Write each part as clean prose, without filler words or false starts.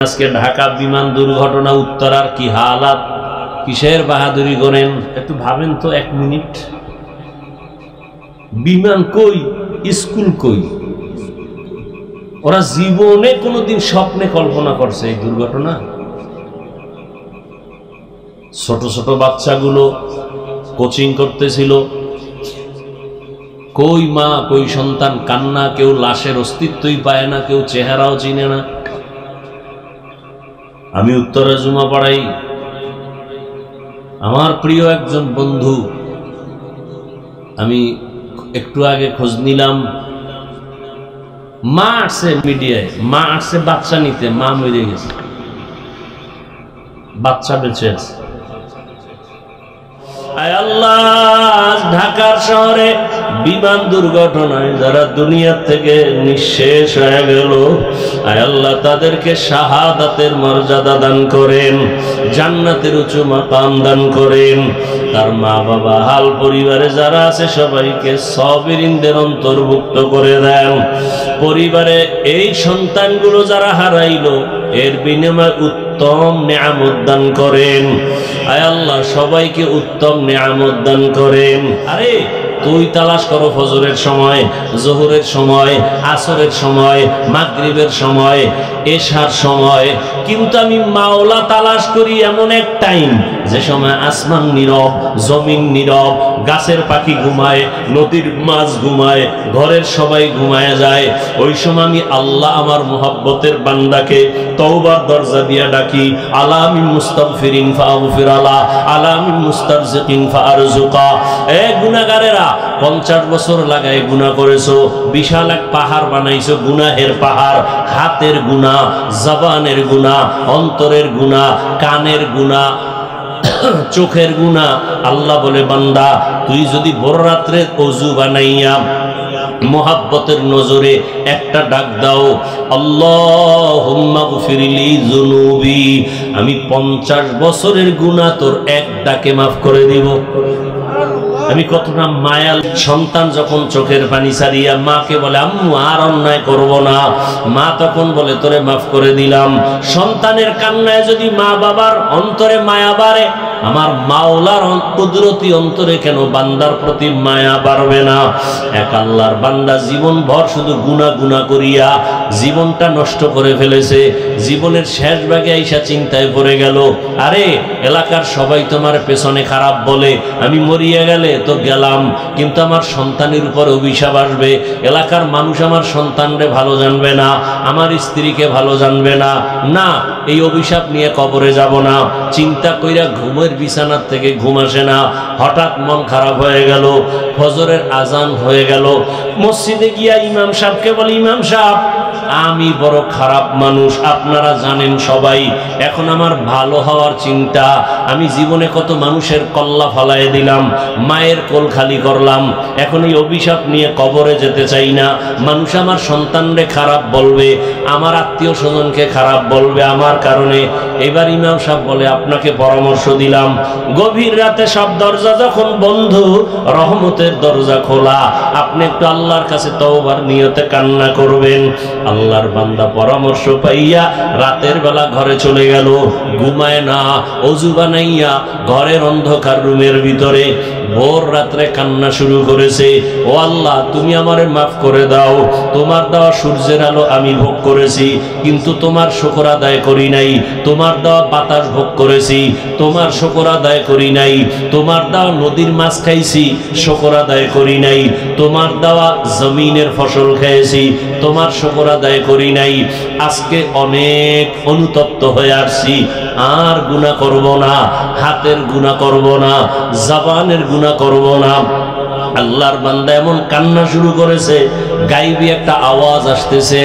আজকে ঢাকা বিমান দুর্ঘটনা, উত্তরার কি হালাত, কিসের বাহাদুরি করেন একটু ভাবেন তো এক মিনিট। বিমান কই, স্কুল কই? ওরা জীবনে কোনোদিন স্বপ্নে কল্পনা করছে এই দুর্ঘটনা? ছোট ছোট বাচ্চাগুলো কোচিং করতেছিল, কই মা কই সন্তান, কান্না, কেউ লাশের অস্তিত্বই পায় না, কেউ চেহারাও চিনে না। আমি উত্তরে জুমা পড়াই, আমার প্রিয় একজন বন্ধু, আমি একটু আগে খোঁজ নিলাম, মা আসছে মিডিয়ায়, মা আসছে বাচ্চা নিতে, মা মরে গেছে, বাচ্চা বেঁচে আছে। আয় আল্লাহ, ঢাকার শহরে বিমান দুর্ঘটনায় যারা দুনিয়া থেকে নিঃশেষ হয়ে গেল, আয় আল্লাহ তাদেরকে শাহাদাতের মর্যাদা দান করেন, জান্নাতের উঁচু মাকাম দান করেন। তার মা বাবা হাল পরিবারে যারা আছে সবাইকে সাবিরিনদের অন্তর্ভুক্ত করে দেন। পরিবারে এই সন্তানগুলো যারা হারাইলো এর বিনিময়ে উত্তম নেয়ামত দান করেন। আয় আল্লাহ সবাইকে উত্তম নেয়ামত দান করেন। আরে তুই তালাশ করো ফজরের সময়, জোহরের সময়, আসরের সময়, মাগরিবের সময়, এশার সময়, কিন্তু আমি মাওলা তালাশ করি এমন এক টাইম যে সময় আসমান নীরব, জমিন নীরব, গাছের পাখি ঘুমায়, নদীর মাছ ঘুমায়, ঘরের সবাই ঘুমায় যায়। ওই সময় আমি আল্লাহ আমার মুহাব্বতের বান্দাকে তওবার দরজা দিয়া ডাকি, আলামি মুস্তাগফিরিন ফাগফির আলা, আলামি মুস্তারজিকিন ফারজুকা। এ গুনাহগারেরা, 50 বছর লাগায় গুনাহ করেছো, বিশাল এক পাহাড় বানাইছো, গুনাহের পাহাড়, হাতের গুনাহ, জবানের গুনাহ, অন্তরের গুনাহ, কানের গুনাহ, চোখের গুনাহ। আল্লাহ বলে বান্দা তুই যদি ভোর রাত্রে ওযু বানাইয়া মুহাব্বতের নজরে একটা ডাক দাও, আল্লাহুম্মা গফিরলি যুনুবি, আমি 50 বছরের গুনাহ তোর এক ডাকে মাফ করে দিব। আমি কতটা মায়াল। সন্তান যখন চোখের পানি ছাড়িয়া মাকে বলে আম্মু আর অন্যায় করব না, মা তখন বলে তোরে মাফ করে দিলাম। সন্তানের কান্নায় যদি মা বাবার অন্তরে মায়া বাড়ে, আমার মাওলার কুদরতি অন্তরে কেন বান্দার প্রতি মায়া বাড়বে না? এক আল্লাহর বান্দা জীবন ভর শুধু গুনাহ গুনাহ করিয়া জীবনটা নষ্ট করে ফেলেছে। জীবনের শেষ ভাগে আইসা চিন্তায় পড়ে গেল, আরে এলাকার সবাই তোমার পেছনে খারাপ বলে, আমি মরিয়া গেলে তো গেলাম, কিন্তু আমার সন্তানের উপর অভিশাপ আসবে। এলাকার মানুষ আমার সন্তানরে ভালো জানবে না, আমার স্ত্রীকে ভালো জানবে না, না এই অভিশাপ নিয়ে কবরে যাব না। চিন্তা কইরা ঘুমের বিছানার থেকে ঘুম আসে না। হঠাৎ মন খারাপ হয়ে গেল, ফজরের আজান হয়ে গেল, মসজিদে গিয়া ইমাম সাহেবকে বলি, ইমাম সাহেব আমি বড় খারাপ মানুষ, আপনারা জানেন সবাই, এখন আমার ভালো হওয়ার চিন্তা, আমি জীবনে কত মানুষের কল্লা ফালায় দিলাম, মায়ের কোল খালি করলাম, এখন এই অভিশাপ নিয়ে কবরে যেতে চাই না। মানুষ আমার সন্তানরে খারাপ বলবে, আমার আত্মীয় স্বজনকে খারাপ বলবে আমার কারণে। এবার ইমাম সাহেব বলে আপনাকে পরামর্শ দিলাম, গভীর রাতে সব দরজা যখন বন্ধ, রহমতের দরজা খোলা, আপনি একটু আল্লাহর কাছে তওবার নিয়তে কান্না করবেন। আল্লাহর বান্দা পরামর্শ পাইয়া রাতের বেলা ঘরে চলে গেল, ঘুমায় না, ওযু বানাইয়া ঘরের অন্ধকার রুমের ভিতরে ভোর রাত্রে কান্না শুরু করেছে, ও আল্লাহ তুমি আমারে মাফ করে দাও, তোমার দেওয়া সূর্যের আলো আমি ভোগ করেছি কিন্তু তোমার শুকর আদায় করি নাই, তোমার দেওয়া বাতাস ভোগ করেছি তোমার শুকর আদায় করি নাই, তোমার দেওয়া নদীর মাছ খাইছি শুকর আদায় করি নাই, তোমার দেওয়া জমিনের ফসল খেয়েছি তোমার শুকর আদায় করি নাই। আজকে অনেক অনুতপ্ত হয়ে আসছি, আর গুনাহ করব না, হাতের গুনাহ করব না, জবানের গুনাহ করব না। আল্লাহর বান্দা এমন কান্না শুরু করেছে, গাইবি একটা আওয়াজ আসতেছে,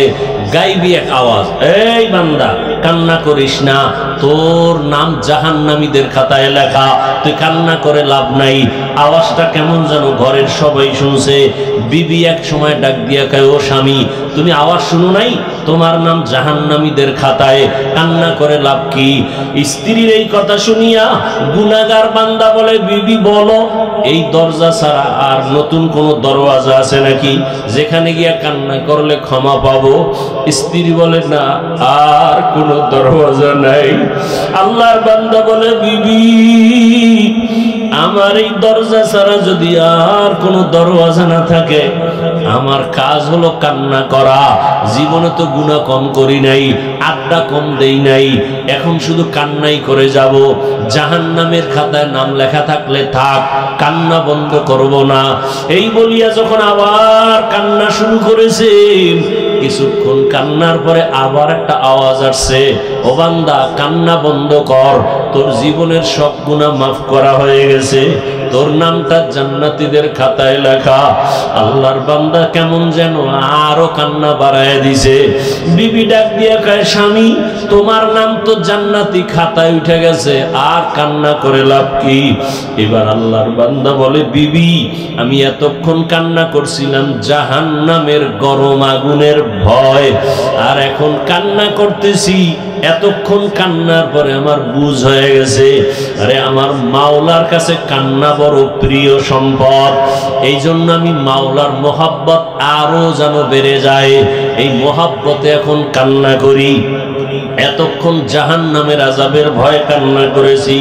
গাইবি এক আওয়াজ, এই বান্দা কান্না করিস না, তোর নাম জাহান্নামীদের খাতায় লেখা, তুই কান্না করে লাভ নাই। আওয়াজটা কেমন যেন ঘরের সবাই শুনছে। বিবি এক সময় ডাক দিয়া কয়, ও স্বামী, তুমি আওয়াজ শুনো নাই? তোমার নাম জাহান্নামীদের খাতায়, কান্না করে লাভ কি? স্ত্রীর এই কথা শুনিয়া গুনাহগার বান্দা বলে, বিবি বলো, এই দরজা ছাড়া আর নতুন কোনো দরওয়াজা আছে নাকি যেখানে গিয়া কান্না করলে ক্ষমা পাবো? স্ত্রী বলে, না, আর কোনো দরওয়াজা নাই। আল্লাহর বান্দা বলে, বিবি, আমার এই দরজা ছাড়া যদি আর কোনো দরওয়াজা না থাকে, আমার কাজ হলো কান্না করা। জীবনে তো গুনাহ কম করি নাই, আড্ডা কম দেই নাই, এখন শুধু কান্নাই করে যাব। জাহান্নামের খাতায় নাম লেখা থাকলে থাক, কান্না বন্ধ করব না। এই বলিয়া যখন আবার কান্না শুরু করেছে, কিছুক্ষণ কান্নার পরে আবার একটা আওয়াজ আসছে, ও বান্দা, কান্না বন্ধ কর, তোর জীবনের সব গুনাহ মাফ করা হয়ে গেছে, তোর নামটা জান্নাতীদের খাতায় লেখা। আল্লাহর বান্দা কেমন যেন আরো কান্না বাড়ায় দিছে। বিবি ডাক দিয়া কয়, স্বামী, তোমার নাম তো জান্নাতি খাতায় উঠে গেছে, আর কান্না করে লাভ কি? এবার আল্লাহর বান্দা বলে, বিবি, আমি এতক্ষণ কান্না করছিলাম জাহান্নামের গরম আগুনের ভয়, আর এখন কান্না করতেছি, এতক্ষণ কান্নার পরে আমার বুঝ হয়ে গেছে, আরে আমার মাওলার কাছে কান্না বড় প্রিয় সম্পদ। এই জন্য আমি মাওলার মোহাব্বত আরো যেন বেড়ে যায়, এই মোহাব্বতে এখন কান্না করি। এতক্ষণ জাহান্নামের আযাবের ভয় কান্না করেছি,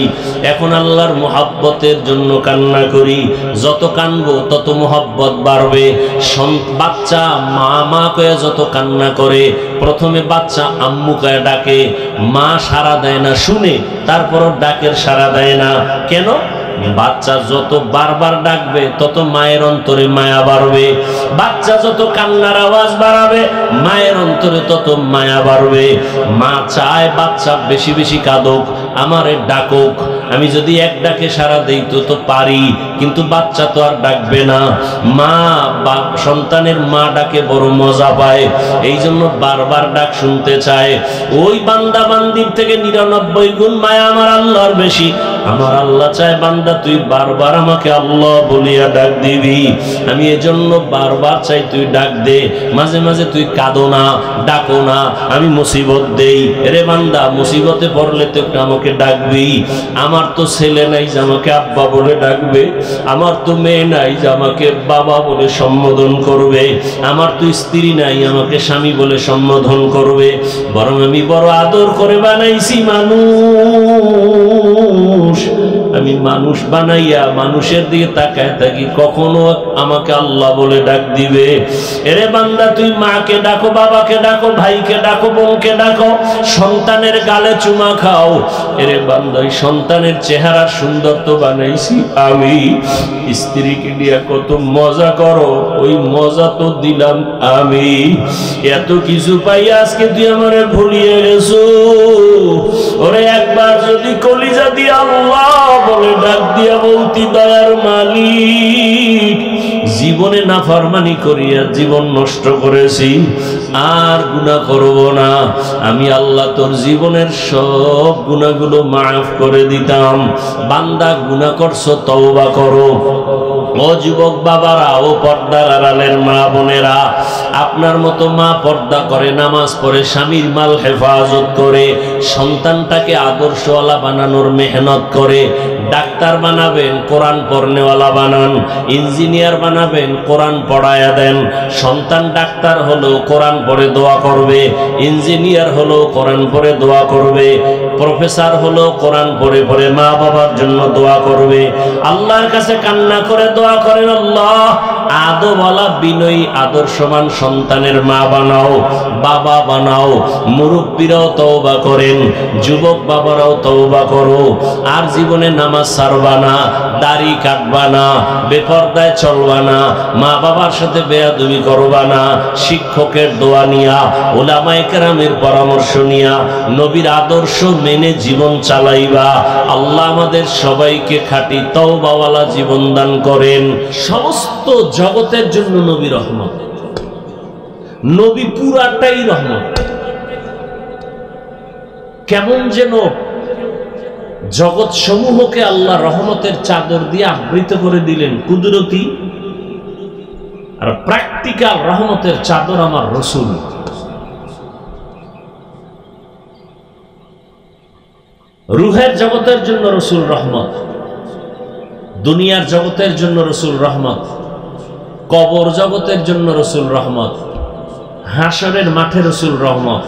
এখন আল্লাহর মোহাব্বতের জন্য কান্না করি। যত কানবো তত মোহাব্বত বাড়বে। বাচ্চা মা মা কয়ে যত কান্না করে, প্রথমে বাচ্চা আম্মু কয়ে ডাকে, মা সাড়া দেয় না শুনে, তারপরও ডাকের সাড়া দেয় না। কেন? বাচ্চা যত বারবার ডাকবে তত মায়ের অন্তরে মায়া বাড়বে। বাচ্চা যত কান্নার আওয়াজ বাড়াবে, মায়ের অন্তরে তত মায়া বাড়বে। মা চায় বাচ্চা বেশি বেশি কাঁদুক, আমারে ডাকুক। আমি যদি এক ডাকে সাড়া দেই তো পারি, কিন্তু বাচ্চা তো আর ডাকবে না। মা সন্তানের মা ডাকে বড় মজা পায়, এই জন্য বারবার ডাক শুনতে চায়। ওই বান্দা বান্দির থেকে 99 গুণ মায়া আমার আল্লাহর বেশি। আমার আল্লাহ চায়, বান্দা তুই বারবার আমাকে আল্লাহ বলিয়া ডাক দিবি। আমি এজন্য বারবার চাই তুই ডাক দে। মাঝে মাঝে তুই কাঁদো না, ডাকো না, আমি মুসিবত দেই। রে বান্দা, মুসিবতে পড়লে তো একটু আমাকে ডাকবি। আমার তো ছেলে নাই যে আমাকে আব্বা বলে ডাকবে, আমার তো মেয়ে নাই যে আমাকে বাবা বলে সম্বোধন করবে, আমার তো স্ত্রী নাই আমাকে স্বামী বলে সম্বোধন করবে। বরং আমি বড় আদর করে বানাইছি মানুষ। আমি মানুষ বানাইয়া মানুষের দিকে তাকায় থাকি, কখনো আমাকে আল্লাহ বলে ডাক দিবে। এরে বান্দা, তুই মাকে ডাকো, বাবাকে ডাকো, ভাইকে ডাকো, বোনকে ডাকো, সন্তানের গালে চুমা খাও। এরে বান্দা, ওই সন্তানের চেহারা সুন্দর তো বানাইছি আমি। স্ত্রীকে দিয়া কত মজা করো, ওই মজা তো দিলাম আমি। এত কিছু পাই আজকে তুই আমারে ভুলিয়ে গেছো। ওরে একবার যদি কলিজা দিয়ে আল্লাহ বলে ডাক দিয়া বলতি, দয়ার মালিক, জীবনে নাফরমানি করিয়া জীবন নষ্ট করেছি, আর গুনাহ করব না, আমি আল্লাহ তোর জীবনের সব গুনাহগুলো মাফ করে দিতাম। বান্দা, গুনাহ করছো, তওবা করো। ও যুবক বাবারা, ও পর্দার আড়ালের মা বোনেরা, আপনার মতো মা পর্দা করে, নামাজ পড়ে, স্বামীর মাল হেফাজত করে, সন্তানটাকে আদর্শওয়ালা বানানোর মেহনত করে। ডাক্তার বানাবেন, কোরআন পড়নেওয়ালা বানান। ইঞ্জিনিয়ার বানাবেন, কোরআন পড়ায়া দেন। সন্তান ডাক্তার হলো কোরআন পড়ে দোয়া করবে, ইঞ্জিনিয়ার হলো কোরআন পড়ে দোয়া করবে, প্রফেসর হলো কোরআন পড়ে পড়ে মা বাবার জন্য দোয়া করবে। আল্লাহর কাছে কান্না করে দোয়া করেন, আল্লাহ আদবওয়ালা বিনয়ী আদর্শবান সন্তানের মা বানাও, বাবা বানাও। মুরব্বীরাও তওবা করেন, যুবক বাবারাও তওবা করো। আর জীবনে নামাজ ছাড়বা না, দাড়ি কাটবা না, বেপরদায় চলবা না, মা বাবার সাথে বেয়াদবি করবা না। শিক্ষকের দোয়া নিয়া, উলামায়ে কেরামের পরামর্শ নিয়া, নবীর আদর্শ মেনে জীবন চালাইবা। আল্লাহ আমাদের সবাইকে খাঁটি তওবাওয়ালা জীবন দান করেন। সমস্ত জগতের জন্য নবী রহমত, নবী পুরাটাই রহমত। কেমন যেন জগৎ সমূহকে আল্লাহ রহমতের চাদর দিয়ে আবৃত করে দিলেন, কুদরতি আর প্র্যাকটিক্যাল রহমতের চাদর আমার রসুল। রুহের জগতের জন্য রসুল রহমত, দুনিয়ার জগতের জন্য রসুল রহমত, কবর জগতের জন্য রসুল রহমত, হাসরের মাঠে রসুল রহমত,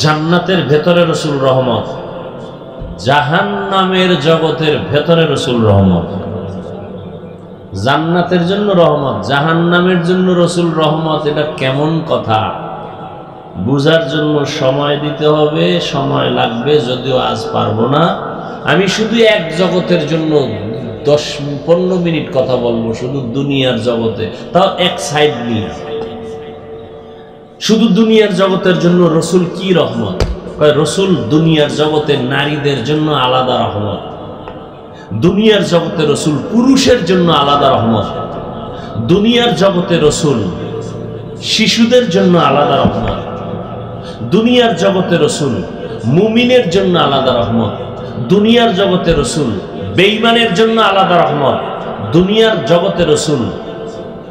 জান্নাতের ভেতরে রসুল রহমত, জাহান্নামের জগতের ভেতরে রসুল রহমত। জান্নাতের জন্য রহমত, জাহান্নামের জন্য রসুল রহমত, এটা কেমন কথা? বুঝার জন্য সময় দিতে হবে, সময় লাগবে, যদিও আজ পারবো না। আমি শুধু এক জগতের জন্য 10-15 মিনিট কথা বলবো, শুধু দুনিয়ার জগতে, তাও এক সাইড নিয়ে। শুধু দুনিয়ার জগতের জন্য রসুল কি রহমত? রসুল দুনিয়ার জগতে নারীদের জন্য আলাদা রহমত, দুনিয়ার জগতে রসুল পুরুষের জন্য আলাদা রহমত, দুনিয়ার জগতে রসুল শিশুদের জন্য আলাদা রহমত, দুনিয়ার জগতে রসুল মুমিনের জন্য আলাদা রহমত, দুনিয়ার জগতে রসুল বেঈমানের জন্য আলাদা রহমত, দুনিয়ার জগতে রসুল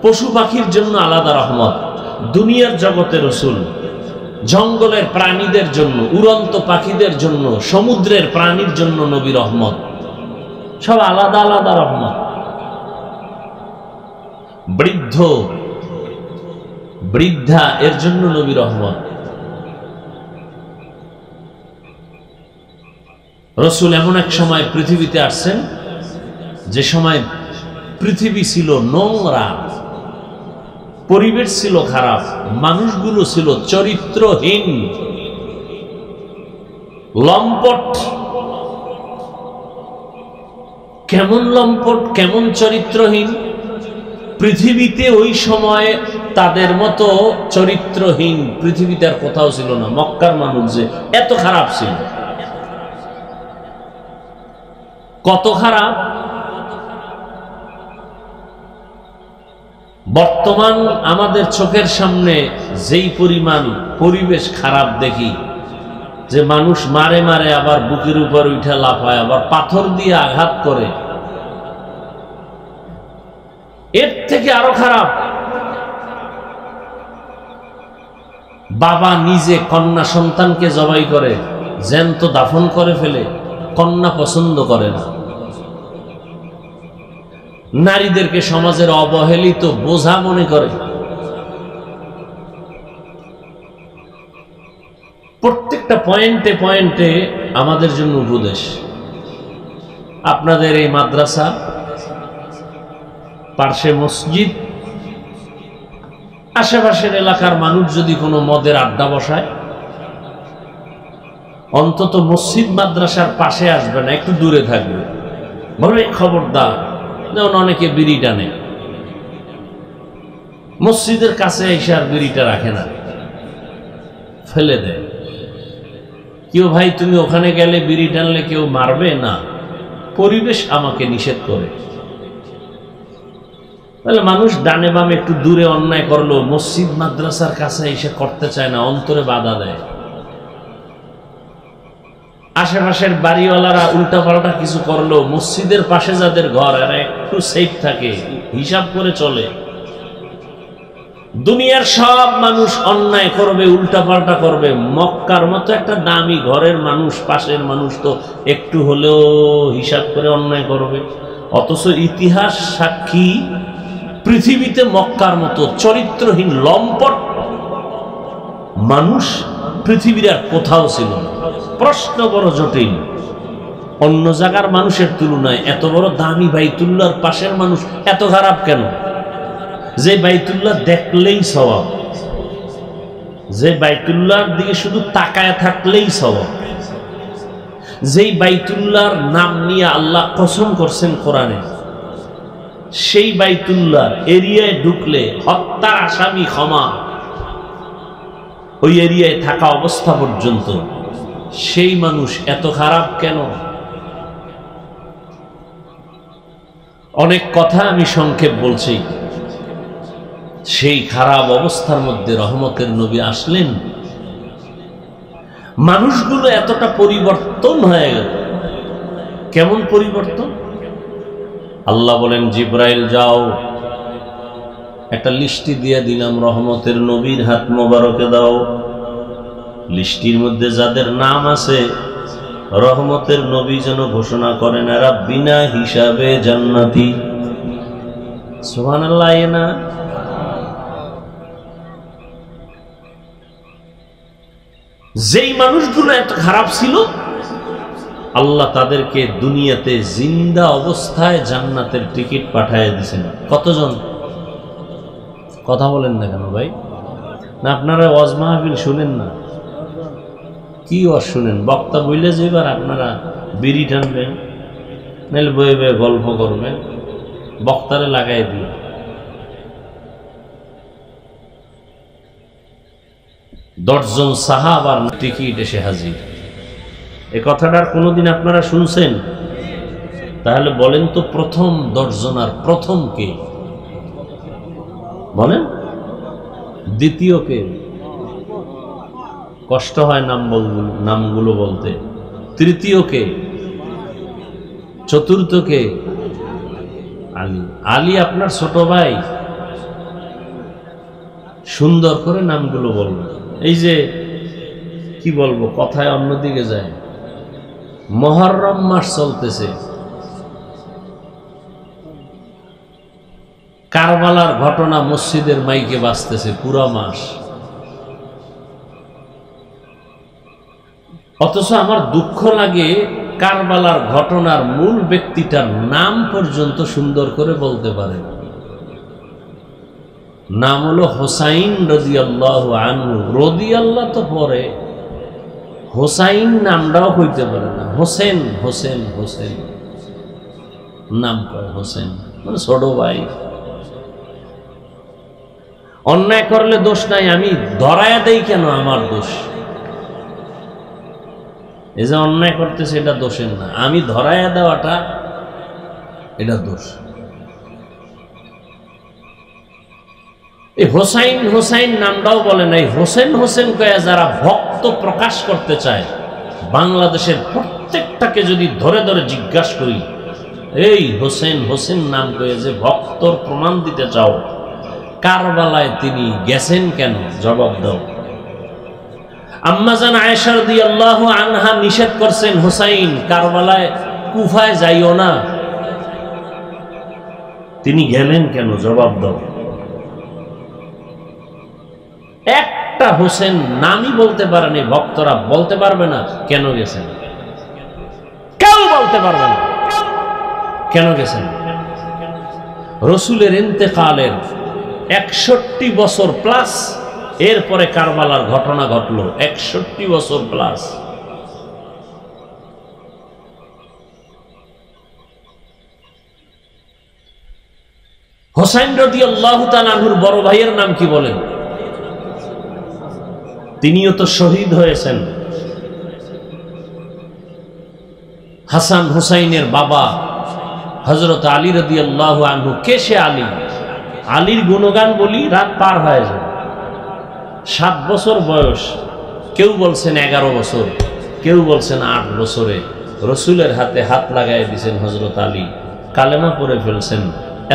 পশু পাখির জন্য আলাদা রহমত, দুনিয়ার জগতে রসুল জঙ্গলের প্রাণীদের জন্য, উড়ন্ত পাখিদের জন্য, সমুদ্রের প্রাণীর জন্য নবী রহমত। সব আলাদা আলাদা রহমত। বৃদ্ধ বৃদ্ধা এর জন্য নবী রহমত। রসুল এমন এক সময় পৃথিবীতে আসছেন যে সময় পৃথিবী ছিল নোংরা, পরিবেশ ছিল খারাপ, মানুষগুলো ছিল চরিত্রহীন, লম্পট। কেমন লম্পট, কেমন চরিত্রহীন? পৃথিবীতে ওই সময় তাদের মতো চরিত্রহীন পৃথিবীতে আর কোথাও ছিল না। মক্কার মানুষ যে এত খারাপ ছিল, কত খারাপ! বর্তমান আমাদের চোখের সামনে যেই পরিমাণ পরিবেশ খারাপ দেখি, যে মানুষ মারে মারে, আবার বুকের উপর উঠে লাফায়, আবার পাথর দিয়ে আঘাত করে, এর থেকে আরো খারাপ। বাবা নিজে কন্যা সন্তানকে জবাই করে, জ্যান্ত দাফন করে ফেলে, কন্যা পছন্দ করে না। নারীদেরকে সমাজের অবহেলিত বোঝা মনে করে। প্রত্যেকটা পয়েন্টে পয়েন্টে আমাদের জন্য উপদেশ। আপনাদের এই মাদ্রাসা, পার্শ্বে মসজিদ, আশেপাশের এলাকার মানুষ যদি কোনো মদের আড্ডা বসায়, অন্তত মসজিদ মাদ্রাসার পাশে আসবে না, একটু দূরে থাকবে। বলে খবরদার। যেমন অনেকে বিড়ি টানে, মসজিদের কাছে এসে আর বিড়িটা রাখে না, ফেলে দেয়। কেউ ভাই তুমি ওখানে গেলে বিড়ি টানলে কেউ মারবে না, পরিবেশ আমাকে নিষেধ করে। তাহলে মানুষ ডানে বামে একটু দূরে অন্যায় করলো, মসজিদ মাদ্রাসার কাছে এসে করতে চায় না, অন্তরে বাধা দেয়। আশেপাশের বাড়িওয়ালারা উল্টাপাল্টা কিছু করলো, মসজিদের পাশে যাদের ঘর এরা একটু সেফ থাকে, হিসাব করে চলে। দুনিয়ার সব মানুষ অন্যায় করবে, উল্টাপাল্টা করবে, মক্কার মতো একটা দামি ঘরের মানুষ, পাশের মানুষ তো একটু হলেও হিসাব করে অন্যায় করবে। অথচ ইতিহাস সাক্ষী, পৃথিবীতে মক্কার মতো চরিত্রহীন লম্পট মানুষ পৃথিবীর আর কোথাও ছিল না। প্রশ্ন বড় জটিল। অন্য জায়গার মানুষের তুলনায় এত বড় দামি বাইতুল্লাহর পাশের মানুষ এত খারাপ কেন? যে বাইতুল্লাহ দেখলেই সওয়াব, যে বাইতুল্লাহর দিকে শুধু তাকায় থাকলেই সওয়াব, যেই বাইতুল্লাহর নাম নিয়ে আল্লাহ কসম করছেন কোরআনে, সেই বাইতুল্লাহর এরিয়ায় ঢুকলে হত্যার আসামি ক্ষমা, ওই এরিয়ায় থাকা অবস্থা পর্যন্ত। সেই মানুষ এত খারাপ কেন? অনেক কথা আমি সংক্ষেপ বলছি। সেই খারাপ অবস্থার মধ্যে রহমতের নবী আসলেন, মানুষগুলো এতটা পরিবর্তন হয়ে গেল। কেমন পরিবর্তন? আল্লাহ বলেন, জিব্রাইল যাও, একটা লিস্টি দিয়ে দিলাম, রহমতের নবীর হাত মোবারকে দাও। লিস্টির মধ্যে যাদের নাম আছে, রহমতের নবী যেন ঘোষণা করেন এরা বিনা হিসাবে জান্নাতি। সুবহানাল্লাহ। না, যেই মানুষগুলো এত খারাপ ছিল, আল্লাহ তাদেরকে দুনিয়াতে জিন্দা অবস্থায় জান্নাতের টিকিট পাঠিয়ে দিয়েছেন। কতজন? কথা বলেন না কেন ভাই? না আপনারা ওয়াজ মাহফিল শুনেন না? কি ওয়াজ শুনেন? বক্তা বইলে যে এবার আপনারা বিড়ি টানবেন, নাহলে বয়ে বয়ে গল্প করবেন, বক্তারে লাগাই দিয়ে। 10 জন সাহাবার টিকিট এসে হাজির। এ কথাটার কোনোদিন আপনারা শুনছেন? তাহলে বলেন তো, প্রথম 10 জনার প্রথম কে? বলেন। দ্বিতীয় কে? কষ্ট হয় নামগুলো বলতে। তৃতীয় কে? চতুর্থ কে? আলী। আলী আপনার ছোট ভাই। সুন্দর করে নামগুলো বলবো। এই যে কি বলবো, কথায় অন্যদিকে যায়। মুহররম মাস চলতেছে, কারবালার ঘটনা মসজিদের মাইকে বাজতেছে পুরো মাস। অথচ আমার দুঃখ লাগে, কারবালার ঘটনার মূল ব্যক্তিটার নাম পর্যন্ত সুন্দর করে বলতে পারে না। নাম হলো হোসাইন রাদিয়াল্লাহু আনহু। রাদিয়াল্লাহ তো পরে, হোসাইন নামটাও হইতে পারে না। হোসেন হোসেন হোসেন নাম কয়, হোসেন মানে ছোট ভাই। অন্যায় করলে দোষ নাই, আমি ধরায়া দেই কেন? আমার দোষ। এই যে অন্যায় করতেছে এটা দোষের না, আমি ধরায়া দেওয়াটা এটা দোষ। এই হোসাইন হোসাইন নামটাও বলে নাই। হোসেন হোসেন কয়ে যারা ভক্ত প্রকাশ করতে চায়, বাংলাদেশের প্রত্যেকটাকে যদি ধরে ধরে জিজ্ঞাসা করি, এই হোসেন হোসেন নাম কয়ে যে ভক্তর প্রমাণ দিতে চাও, কারবালায় তিনি গেছেন কেন? জবাব দাও। আম্মাজান আয়েশা রাদিয়াল্লাহু আনহা নিষেধ করছেন, হোসাইন কারবালায় কুফায় যাইও না, তিনি গেলেন কেন? জবাব দাও। একটা হোসেন নামই বলতে পারেনি, ভক্তরা বলতে পারবে না কেন গেছেন, কেউ বলতে পারবে না কেন গেছেন। রসুলের ইন্তেকালের 61 বছর প্লাস এরপরে কারবালার ঘটনা ঘটলো। 61 বছর প্লাস। হোসাইন রাদিয়াল্লাহু তাআলা আনহুর বড় ভাইয়ের নাম কি বলেন? তিনিও তো শহীদ হয়েছেন। হাসান হুসাইনের বাবা হযরত আলী রাদিয়াল্লাহু আনহু। কে সে আলী? আলীর গুণগান বলি রাত পার হয়ে যায়। 7 বছর বয়স, কেউ বলছেন 11 বছর, কেউ বলছেন 8 বছরে রসুলের হাতে হাত লাগাই দিয়েছেন হযরত আলী, কালেমা পড়ে ফেলছেন।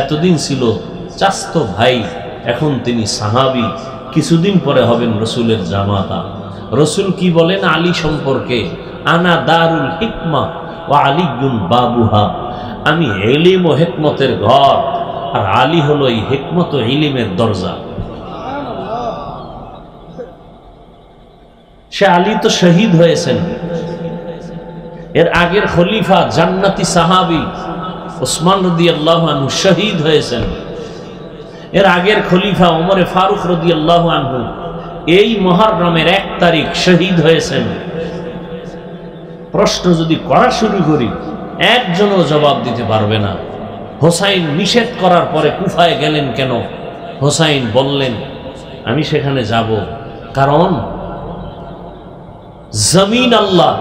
এতদিন ছিল চাচতো ভাই, এখন তিনি সাহাবী, কিছুদিন পরে হবেন রসুলের জামাতা। রসুল কি বলেন আলী সম্পর্কে? আনা দারুল হিকমা ওয়া আলীউন বাবুহা। আমি ইলম ও হিকমতের ঘর, আর আলী হলো এই হিকমত ও ইলমের দরজা। সে আলী তো শহীদ হয়েছেন। এর আগের খলিফা জান্নাতি সাহাবী ওসমান রাদিয়াল্লাহু আনহু শহীদ হয়েছেন। এর আগের খলিফা ওমর ফারুক রাদিয়াল্লাহু আনহু এই মুহররমের 1 তারিখ শহীদ হয়েছেন। প্রশ্ন যদি করা শুরু করি, একজনও জবাব দিতে পারবে না। হোসাইন নিষেধ করার পরে কুফায় গেলেন কেন? হোসাইন বললেন, আমি সেখানে যাব কারণ জমিন আল্লাহ,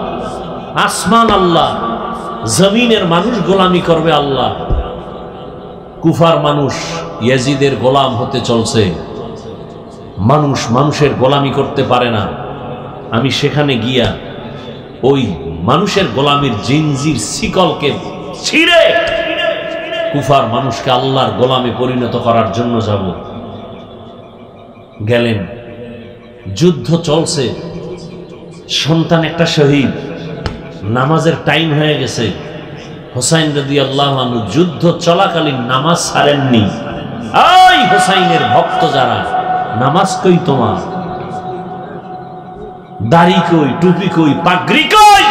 আসমান আল্লাহ, জমিনের মানুষ গোলামি করবে আল্লাহ। কুফার মানুষ ইয়াজিদের গোলাম হতে চলছে, মানুষ মানুষের গোলামি করতে পারে না। আমি সেখানে গিয়া ওই মানুষের গোলামির জিনজির শিকলকে ছিঁড়ে কুফার মানুষকে আল্লাহর গোলামে পরিণত করার জন্য যাব। গেলেন, যুদ্ধ চলছে, সন্তান একটা শহীদ, নামাজের টাইম হয়ে গেছে। হোসাইন রাদিয়াল্লাহু আনহু যুদ্ধ চলাকালীন নামাজ ছাড়েননি। এই হোসাইনের ভক্ত যারা, নামাজ কই তোমার? দাড়ি কই? টুপি কই? পাগড়ি কই?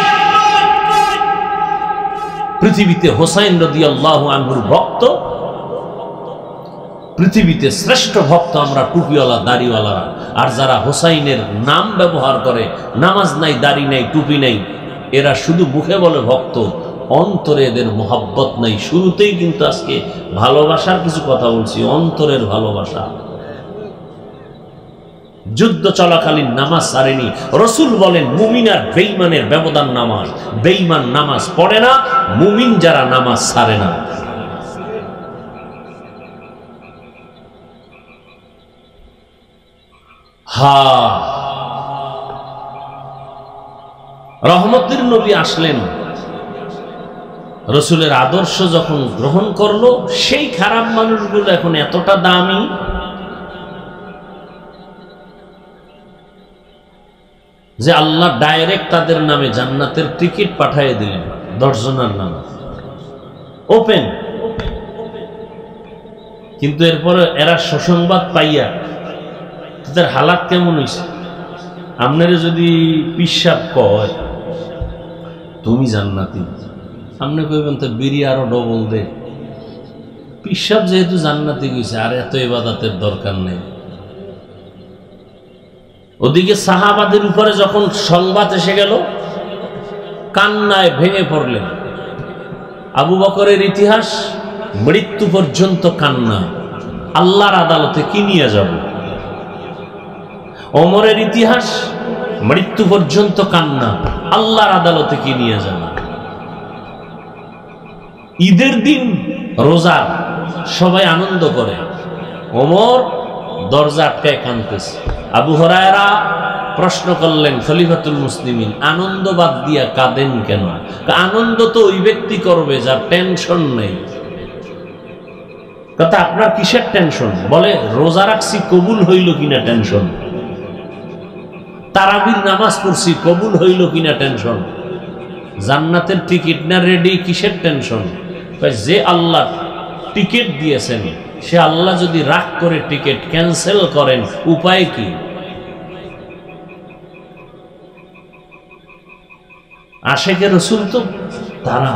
পৃথিবীতে হোসাইন রাদিয়াল্লাহু আনহুর ভক্ত, পৃথিবীতে শ্রেষ্ঠ ভক্ত আমরা টুপিওয়ালা দাড়িওয়ালারা। আর যারা হোসাইনের নাম ব্যবহার করে, নামাজ নাই, দাড়ি নাই, টুপি নাই, এরা শুধু মুখে বলে ভক্ত, অন্তরে এদের মোহাব্বত নাই। শুরুতেই কিন্তু আজকে ভালোবাসার কিছু কথা বলছি, অন্তরের ভালোবাসা। যুদ্ধ চলাকালীন নামাজ ছাড়েনি। রাসূল বলেন মুমিন আর বেঈমানের ব্যবধান নামাজ। বেঈমান নামাজ পড়ে না, মুমিন যারা নামাজ ছাড়ে না। রহমতের নবী আসলেন, রাসূলের আদর্শ যখন গ্রহণ করলো, সেই খারাপ মানুষগুলো এখন এতটা দামি, যে আল্লাহ ডাইরেক্ট তাদের নামে জান্নাতের টিকিট পাঠিয়ে দিলেন। 10 জনের নাম ওপেন। কিন্তু এরপরে এরা সুসংবাদ পাইয়া তাদের হালাত কেমন হয়েছে? আপনারা যদি পিসাব কয় তুমি জান্নাতি, আপনি কইবেন তো বিড়ি আরো ডবল দে। পিসাব যেহেতু জান্নাতি গেছে, আর এত ইবাদতের দরকার নেই। ওদিকে সাহাবাদের উপরে যখন সংবাদ এসে গেল, কান্নায় ভেঙে পড়লেন। আবু বকরের ইতিহাস মৃত্যু পর্যন্ত কান্না, আল্লাহর আদালতে কি নিয়ে যাব। ওমরের ইতিহাস মৃত্যু পর্যন্ত কান্না, আল্লাহর আদালতে কি নিয়ে যাব। ঈদের দিন রোজা, সবাই আনন্দ করে, ওমর দরজা আটকায় কাঁদতেছে। আবু হুরায়রা প্রশ্ন করলেন, খলিফাতুল মুসলিমিন, আনন্দ বাদ দিয়া কাঁদেন কেন? আনন্দ তো ওই ব্যক্তি করবে যার টেনশন নেই। কথা আপনার কিসের টেনশন? বলে রোজা রাখছি, কবুল হইল কিনা টেনশন। তারাবির নামাজ পড়ছি, কবুল হইল কিনা টেনশন। জান্নাতের টিকিট না রেডি, কিসের টেনশন? যে আল্লাহ টিকিট দিয়েছেন, সে আল্লাহ যদি রাগ করে টিকিট ক্যান্সেল করেন, উপায় কি? আশেকে রসুল তো তারা,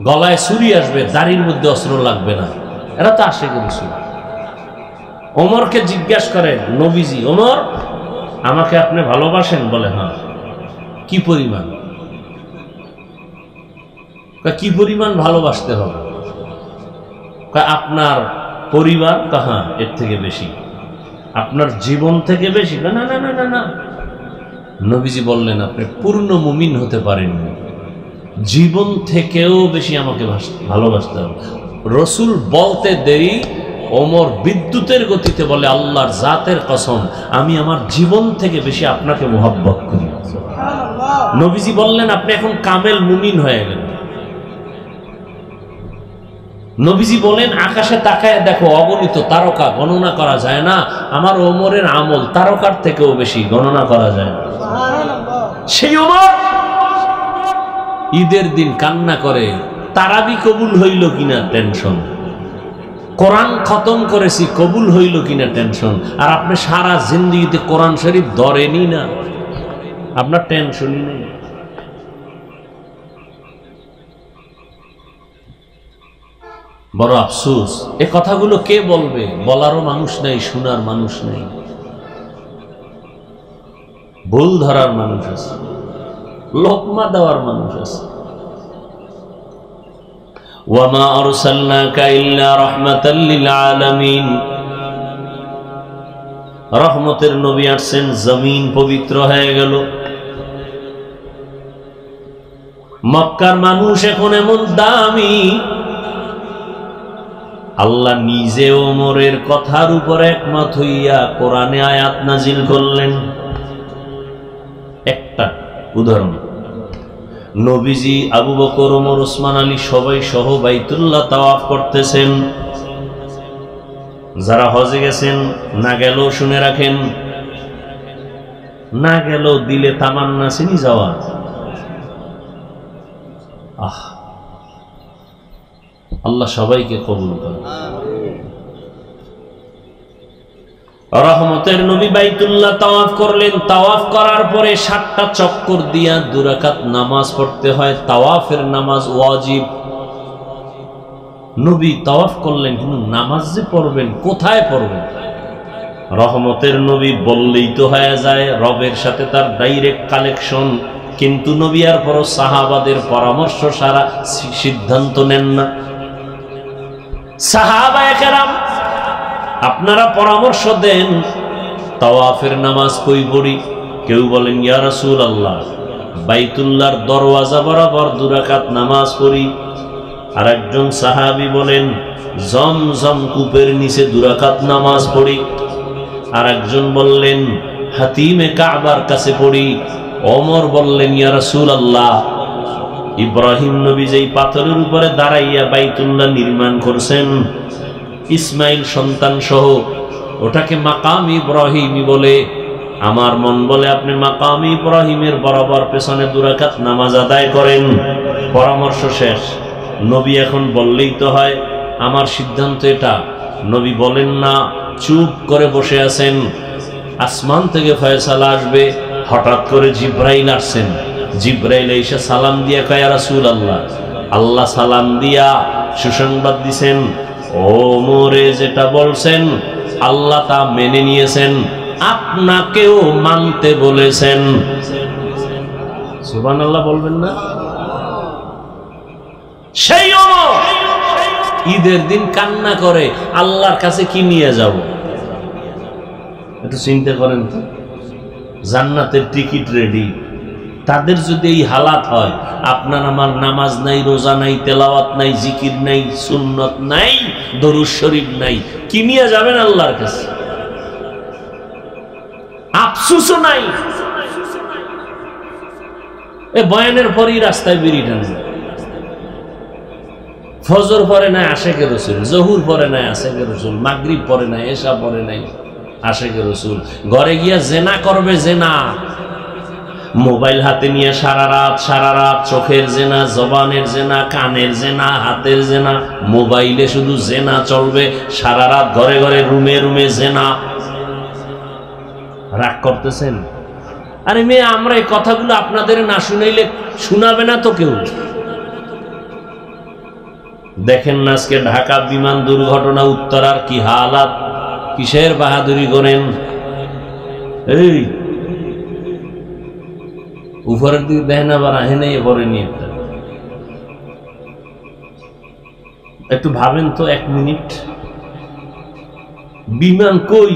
গলায় ছুরি আসবে, দাড়ির মধ্যে অস্ত্র লাগবে না, এরা তো আশেকে রসুল। ওমরকে জিজ্ঞাসা করেন নবীজি, ওমর আমাকে আপনি ভালোবাসেন? বলে হ্যাঁ। কি পরিমাণ? কি পরিমাণ ভালোবাসতে হবে? আপনার পরিবার? হ্যাঁ, এর থেকে বেশি। আপনার জীবন থেকে বেশি? না না না না না। নবীজি বললেন আপনি পূর্ণ মুমিন হতে পারেননি, জীবন থেকেও বেশি আমাকে ভালোবাসতে হবে। রসুল বলতে দেরি, ওমর বিদ্যুতের গতিতে বলে আল্লাহর জাতের কসম, আমি আমার জীবন থেকে বেশি আপনাকে মোহাব্বত করি। নবীজি বললেন আপনি এখন কামেল মুমিন হয়ে গেলেন। নবীজি বলেন আকাশে তাকায় দেখো, অগণিত তারকা, গণনা করা যায় না। আমার ওমরের আমল তারকার থেকেও বেশি, গণনা করা যায় না। সেই ওমর ঈদের দিন কান্না করে, তারাবি কবুল হইল কিনা টেনশন, কোরআন খতম করেছি কবুল হইল কিনা টেনশন। আর আপনি সারা জিন্দেগিতে কোরআন শরীফ ধরেনি না, আপনার টেনশনই নেই। বড় আফসোস, এ কথাগুলো কে বলবে? বলারও মানুষ নাই, শোনার মানুষ নেই, ভুল ধরার মানুষ আছে, লোকমা দেওয়ার মানুষ আছে। ওয়ামা আরসালনাকা ইল্লা রাহমাতাল লিল আলামিন, রহমতের নবী আসছেন, জমিন পবিত্র হয়ে গেল। মক্কার মানুষ এখন এমন দামি, আল্লাহ নিজে ওমরের কথার উপর একমত হইয়া কোরআনে আয়াত নাজিল করলেন। একটা উদাহরণ, নবীজি, আবু বকর, ওমর, ওসমান, আলী সবাই সহ বাইতুল্লাহ তাওয়াফ করতেছেন। যারা হজে গেছেন, না গেলেও শুনে রাখেন, না গেলেও দিলে তামান্না চিনি যাওয়া। আল্লাহ সবাইকে কবুল করে। রহমতের নবী বাইতুল্লাহ তাওয়াফ করলেন। তাওয়াফ করার পরে 7টা চক্কর দিয়া 2 রাকাত নামাজ পড়তে হয়। তাওয়াফের নামাজ ওয়াজিব। নবী তাওয়াফ করলেন, কিন্তু নামাজ যে পড়বেন, কোথায় পড়বেন? রহমতের নবী বললেই তো হয়ে যায়, রবের সাথে তার ডাইরেক্ট কানেকশন, কিন্তু নবী আর পরও সাহাবাদের পরামর্শ সারা সিদ্ধান্ত নেন না। সাহাবায়ে কেরাম আপনারা পরামর্শ দেন, তাওয়াফের নামাজ কই পড়ি? কেউ বলেন ইয়া রাসূলুল্লাহ বাইতুল্লাহর দরওয়াজা বরাবর 2 রাকাত নামাজ পড়ি। আর একজন সাহাবী বলেন জমজম কূপের নিচে 2 রাকাত নামাজ পড়ি। আর একজন বললেন হাতিমে কাবার কাছে পড়ি। ওমর বললেন ইয়া রাসূলুল্লাহ ইব্রাহিম নবী যেই পাথরের উপরে দাঁড়াইয়া বাইতুল্লাহ নির্মাণ করছেন, ইসমাইল সন্তান সহ, ওটাকে মাকাম ইব্রাহিমই বলে। আমার মন বলে আপনি মাকাম ইব্রাহিমের বরাবর পেছনে 2 রাকাত নামাজ আদায় করেন। পরামর্শ শেষ। নবী এখন বললেই তো হয়, আমার সিদ্ধান্ত এটা। নবী বলেন না, চুপ করে বসে আছেন। আসমান থেকে ফয়সালা আসবে। হঠাৎ করে জিব্রাইল আসছেন। জিব্রাইল এসে সালাম দিয়া কয় ইয়া রাসূলুল্লাহ, আল্লাহ সালাম দিয়া সুসংবাদ দিছেন, ওমরে যেটা বলছেন আল্লাহ তা মেনে নিয়েছেন, আপনাকেও মানতে বলেছেন। সুবহানাল্লাহ বলবেন না? সেই ওমর ঈদের দিন কান্না করে, আল্লাহর কাছে কি নিয়ে যাব? একটু চিন্তা করেন তো, জান্নাতের টিকিট রেডি। তাদের যদি এই হালাত হয়, আপনার আমার নামাজ নাই, রোজা নাই, তেলাওয়াত নাই, জিকির নাই, সুন্নত নাই, দরুদ শরীফ নাই, কি নিয়ে যাবেন আল্লাহর কাছে? আফসোসও নাই। এ বয়ানের পরই রাস্তায় বিড়ি টানবে। ফজর পরে নাই আশেকে রসুল, জহুর পরে নাই আশেকে রসুল, মাগরিব পরে নাই, এশা পরে নাই আশেকে রসুল। ঘরে গিয়া জেনা করবে, জেনা। মোবাইল হাতে নিয়ে সারা রাত চোখের জেনা, জবানের জেনা, কানের জেনা, হাতের জেনা। মোবাইলে শুধু জেনা চলবে, সারা রাত ঘরে ঘরে রুমে রুমে জেনা। রাগ করতেছেন? আরে মেয়ে, আমরা এই কথাগুলো আপনাদের না শুনাইলে শোনাবে না তো কেউ। দেখেন না আজকে ঢাকা বিমান দুর্ঘটনা, উত্তরার কি হালাত। কিসের বাহাদুরি করেন? এই উপরের দিকে দেখেন, আবার আহেনে পরে নিয়ে একটু ভাবেন তো 1 মিনিট। বিমান কই,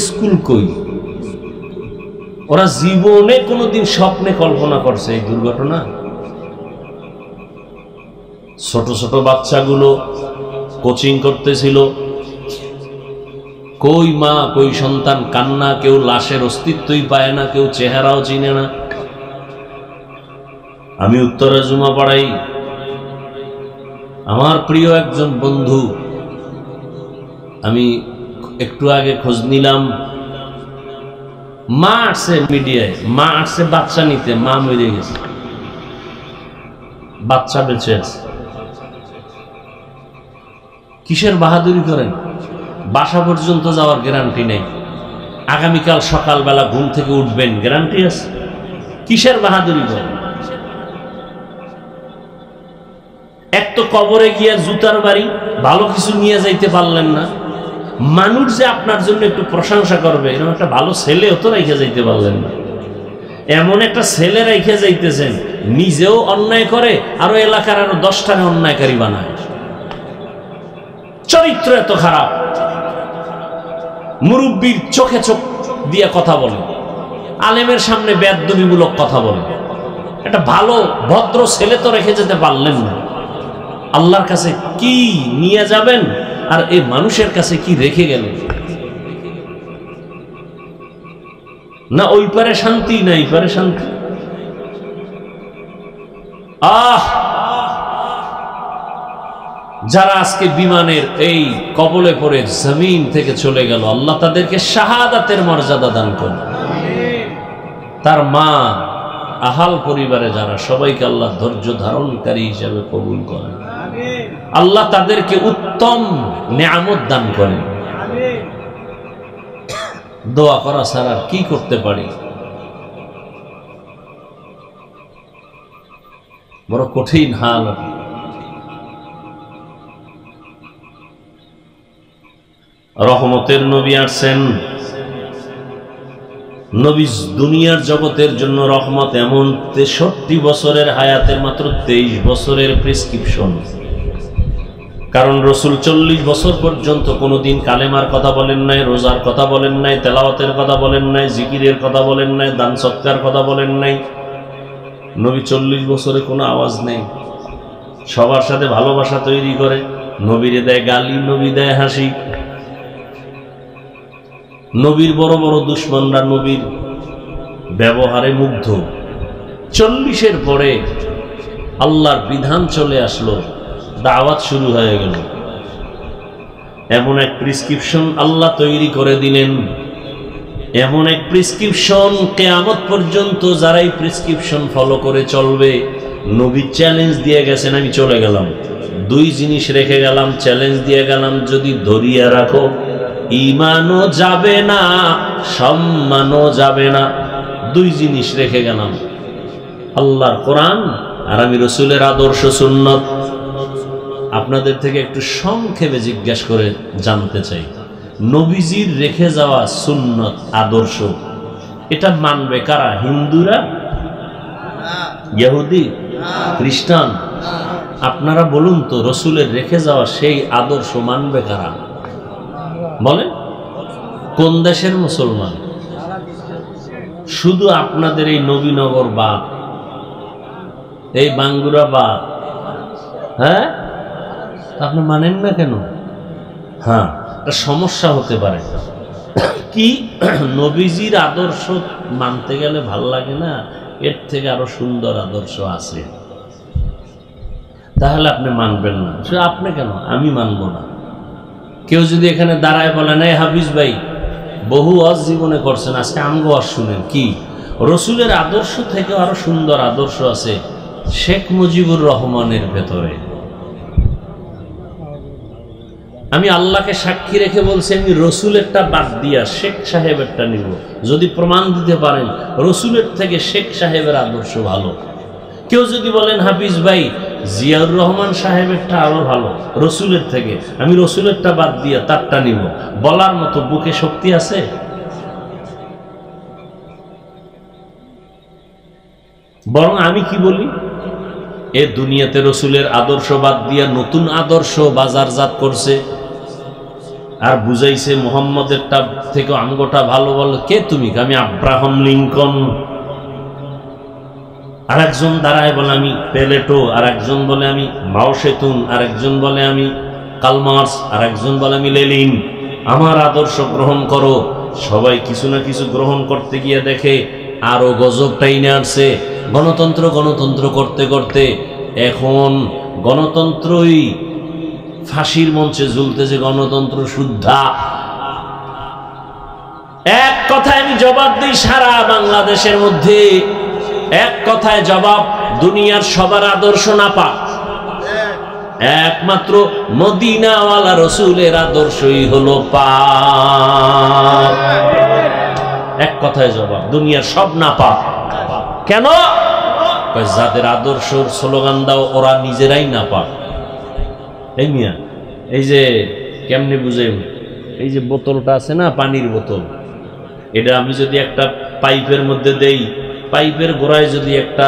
স্কুল কই? ওরা জীবনে কোনোদিন স্বপ্নে কল্পনা করছে এই দুর্ঘটনা? ছোট ছোট বাচ্চাগুলো কোচিং করতেছিল, কই মা কই সন্তান, কান্না। কেউ লাশের অস্তিত্বই পায় না, কেউ চেহারাও চিনে না। আমি উত্তরা জুমা পড়াই। আমার প্রিয় একজন বন্ধু, আমি একটু আগে খোঁজ নিলাম, মা আসছে মিডিয়ায়, মা আসছে বাচ্চা নিতে, মা মরে গেছে, বাচ্চা বেঁচে আছে। কিসের বাহাদুরি করেন? বাসা পর্যন্ত যাওয়ার গ্যারান্টি নেই। আগামীকাল সকালবেলা ঘুম থেকে উঠবেন, গ্যারান্টি আছে? কিসের বাহাদুরি করেন? এক তো কবরে গিয়া জুতার বাড়ি, ভালো কিছু নিয়ে যাইতে পারলেন না। মানুষ যে আপনার জন্য একটু প্রশংসা করবে, এরকম একটা ভালো ছেলেও তো রেখে যাইতে পারলেন না। এমন একটা ছেলে রেখে যাইতেছেন, নিজেও অন্যায় করে, আরো এলাকার আরো 10টাকে অন্যায়কারী বানায়। চরিত্র এত খারাপ। মুরব্বীর চোখে চোখ দিয়ে কথা বলে, আলেমের সামনে বেয়াদবিমূলক কথা বলে। একটা ভালো ভদ্র ছেলে তো রেখে যেতে পারলেন না। আল্লাহর কাছে কি নিয়ে যাবেন, আর এই মানুষের কাছে কি রেখে গেলেন? না ওই পারে শান্তি না এই পারে শান্তি। যারা আজকে বিমানের এই কবলে পড়ে জমিন থেকে চলে গেল, আল্লাহ তাদেরকে শাহাদাতের মর্যাদা দান করুন। তার মা, আহাল পরিবারে যারা, সবাইকে আল্লাহ ধৈর্য ধারণকারী হিসেবে কবুল করেন। আল্লাহ তাদেরকে উত্তম নিয়ামত দান করেন। দোয়া করা ছাড়া কি করতে পারি? বড় কঠিন হাল। রহমতের নবী আসছেন। নবী দুনিয়ার জগতের জন্য রহমত। এমন 63 বছরের হায়াতের মাত্র 23 বছরের প্রেসক্রিপশন। কারণ রসুল 40 বছর পর্যন্ত কোনোদিন কালেমার কথা বলেন নাই, রোজার কথা বলেন নাই, তেলাওয়াতের কথা বলেন নাই, জিকিরের কথা বলেন নাই, দান সৎকার কথা বলেন নাই। নবী 40 বছরে কোনো আওয়াজ নেই। সবার সাথে ভালোবাসা তৈরি করে। নবীরে দেয় গালি, নবী দেয় হাসি। নবীর বড় বড় দুশ্মনরা নবীর ব্যবহারে মুগ্ধ। 40-এর পরে আল্লাহর বিধান চলে আসলো, দাওয়াত শুরু হয়ে গেল। এমন এক প্রেসক্রিপশন আল্লাহ তৈরি করে দিলেন, এমন এক প্রেসক্রিপশন কিয়ামত পর্যন্ত যারা এই প্রেসক্রিপশন ফলো করে চলবে। নবী চ্যালেঞ্জ দিয়ে গেছেন, আমি চলে গেলাম, 2 জিনিস রেখে গেলাম, চ্যালেঞ্জ দিয়ে গেলাম, যদি ধরিয়া রাখো ঈমানও যাবে না, সম্মানও যাবে না। 2 জিনিস রেখে গেলাম, আল্লাহর কোরআন আর আমি রসুলের আদর্শ সুন্নত। আপনাদের থেকে একটু সংক্ষেপে জিজ্ঞাসা করে জানতে চাই, নবীজির রেখে যাওয়া সুন্নত আদর্শ এটা মানবে কারা? হিন্দুরা, ইহুদি, খ্রিস্টান? আপনারা বলুন তো, রসুলের রেখে যাওয়া সেই আদর্শ মানবে কারা? বলেন, কোন দেশের মুসলমান? শুধু আপনাদের এই নবীনগর বাদ, এই বাঙ্গুরা বাদ। হ্যাঁ, আপনি মানেন না কেন? হ্যাঁ, একটা সমস্যা হতে পারে কি, নবীজির আদর্শ মানতে গেলে ভাল লাগে না, এর থেকে আরো সুন্দর আদর্শ আছে, তাহলে আপনি মানবেন না। আপনি কেন? আমি মানবো না। কেউ যদি এখানে দাঁড়ায় বলেন, এই হাফিজ ভাই বহু ওয়াজ জীবনে করছেন, আজকে আমগো ওয়াজ শুনেন, কি রসুলের আদর্শ থেকে আরো সুন্দর আদর্শ আছে শেখ মুজিবুর রহমানের ভেতরে। আমি আল্লাহকে সাক্ষী রেখে বলছি, আমি রসুলেরটা বাদ দিয়া শেখ সাহেবেরটা নিব। যদি প্রমাণ দিতে পারেন রসুলের থেকে শেখ সাহেবের আদর্শ ভালো। কেউ যদি বলেন, হাফিজ ভাই জিয়াউর রহমান সাহেবেরটা আরো ভালো রসুলের থেকে, আমি রসুলেরটা বাদ দিয়া তারটা নিব, বলার মতো বুকে শক্তি আছে? বরং আমি কি বলি, এ দুনিয়াতে রসুলের আদর্শ বাদ দিয়া নতুন আদর্শ বাজারজাত করছে আর বুঝাইছে মুহাম্মদেরটা থেকে আমগোটা ভালো। বলো কে তুমি? আমি আব্রাহাম লিঙ্কন। আর একজন দাঁড়ায় বলে আমি পেলেটো, আর একজন বলে আমি মাও সেতুন, আর একজন বলে আমি কালমার্স, আর একজন বলে আমি লেনিন। আমার আদর্শ গ্রহণ করো। সবাই কিছু না কিছু গ্রহণ করতে গিয়ে দেখে আরো গজব টাইনে আসছে। গণতন্ত্র গণতন্ত্র করতে করতে এখন গণতন্ত্রই ফাঁসির মঞ্চে ঝুলতেছে, গণতন্ত্র শুদ্ধা। এক কথায় আমি জবাব দিই, সারা বাংলাদেশের মধ্যে এক কথায় জবাব, দুনিয়ার সবার আদর্শ নাপাক, একমাত্র মদিনাওয়ালা রসুলের আদর্শই হলো পাক। এক কথায় জবাব, দুনিয়ার সব নাপাক। কেন? যাদের আদর্শর স্লোগান দাও ওরা নিজেরাই নাপাক। এই মিয়া, এই যে কেমনে বুঝে, এই যে বোতলটা আছে না, পানির বোতল, এটা আমি যদি একটা পাইপের মধ্যে দেই, পাইপের গোড়ায় যদি একটা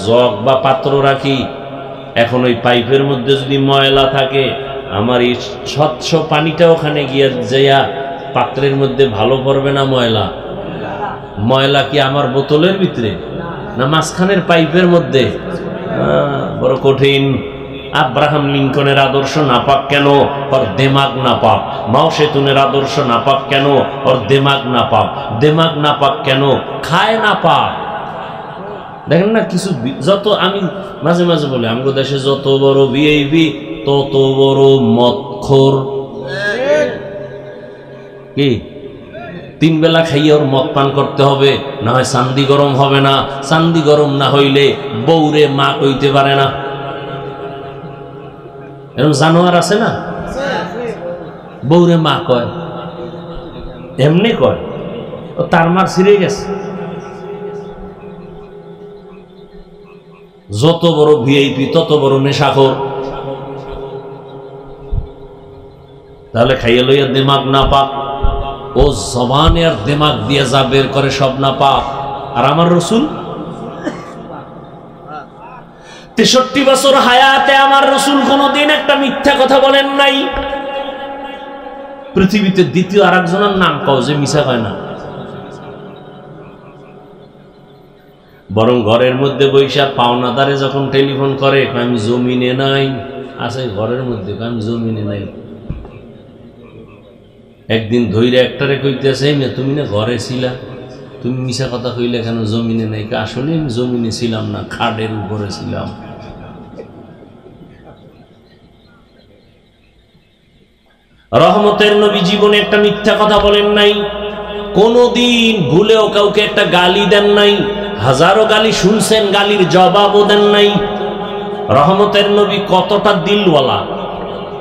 জগ বা পাত্র রাখি, এখন ওই পাইপের মধ্যে যদি ময়লা থাকে, আমার এই স্বচ্ছ পানিটা ওখানে গিয়ে যাইয়া পাত্রের মধ্যে ভালো পড়বে না ময়লা? ময়লা কি আমার বোতলের ভিতরে না মাঝখানের পাইপের মধ্যে? বড় কঠিন। আব্রাহাম লিঙ্কনের আদর্শ নাপাক কেন? তার দেমাগ নাপাক। মাও সেতুনের আদর্শ না পাক কেন? ওর দেমাগ না পাক। দেমাগ না পাক কেন? খায় না পাক। দেখেন না কিছু যত, আমি মাঝে মাঝে বলি আমগো দেশে যত বড় ভিআইপি তত বড় মদখোর। কি 3 বেলা খাইয়ে ওর মদ পান করতে হবে, না হয় চান্দি গরম হবে না। চান্দি গরম না হইলে বউরে মা কইতে পারে না। এরকম জানোয়ার আছে না, বউরে মা কয়, এমনি কয়, তার মার ছিঁড়ে গেছে। যত বড় ভিআইপি তত বড় নেশাখোর। তাহলে খাইয়ে লইয়া দিমাগ না পাক, ও জবানে আর দিমাগ দিয়ে যা বের করে সব না পাক। আর আমার রসুল 63 বছর হায়াতে আমার রসুল কোনদিন একটা মিথ্যা কথা বলেন নাই। পৃথিবীতে দ্বিতীয় আর একজনের নাম কও যে মিছা কয় না। বরং ঘরের মধ্যে বৈশা পাওনাদারে যখন টেলিফোন করে, আমি জমিনে নাই, আছে ঘরের মধ্যে, আমি জমিনে নাই। একদিন ধৈর্য একটারে কইতেছে, তুমি না ঘরে ছিলা, তুমি মিছা কথা কইলে কেন জমিনে নাই? আসলে আমি জমিনে ছিলাম না, খাটের উপরে ছিলাম। রহমতের নবী জীবনে একটা মিথ্যা কথা বলেন নাই, কোনদিন ভুলেও কাউকে একটা গালি দেন নাই। হাজারো গালি শুনছেন, গালির জবাবও দেন নাই। রহমতের নবী কতটা দিলওয়ালা,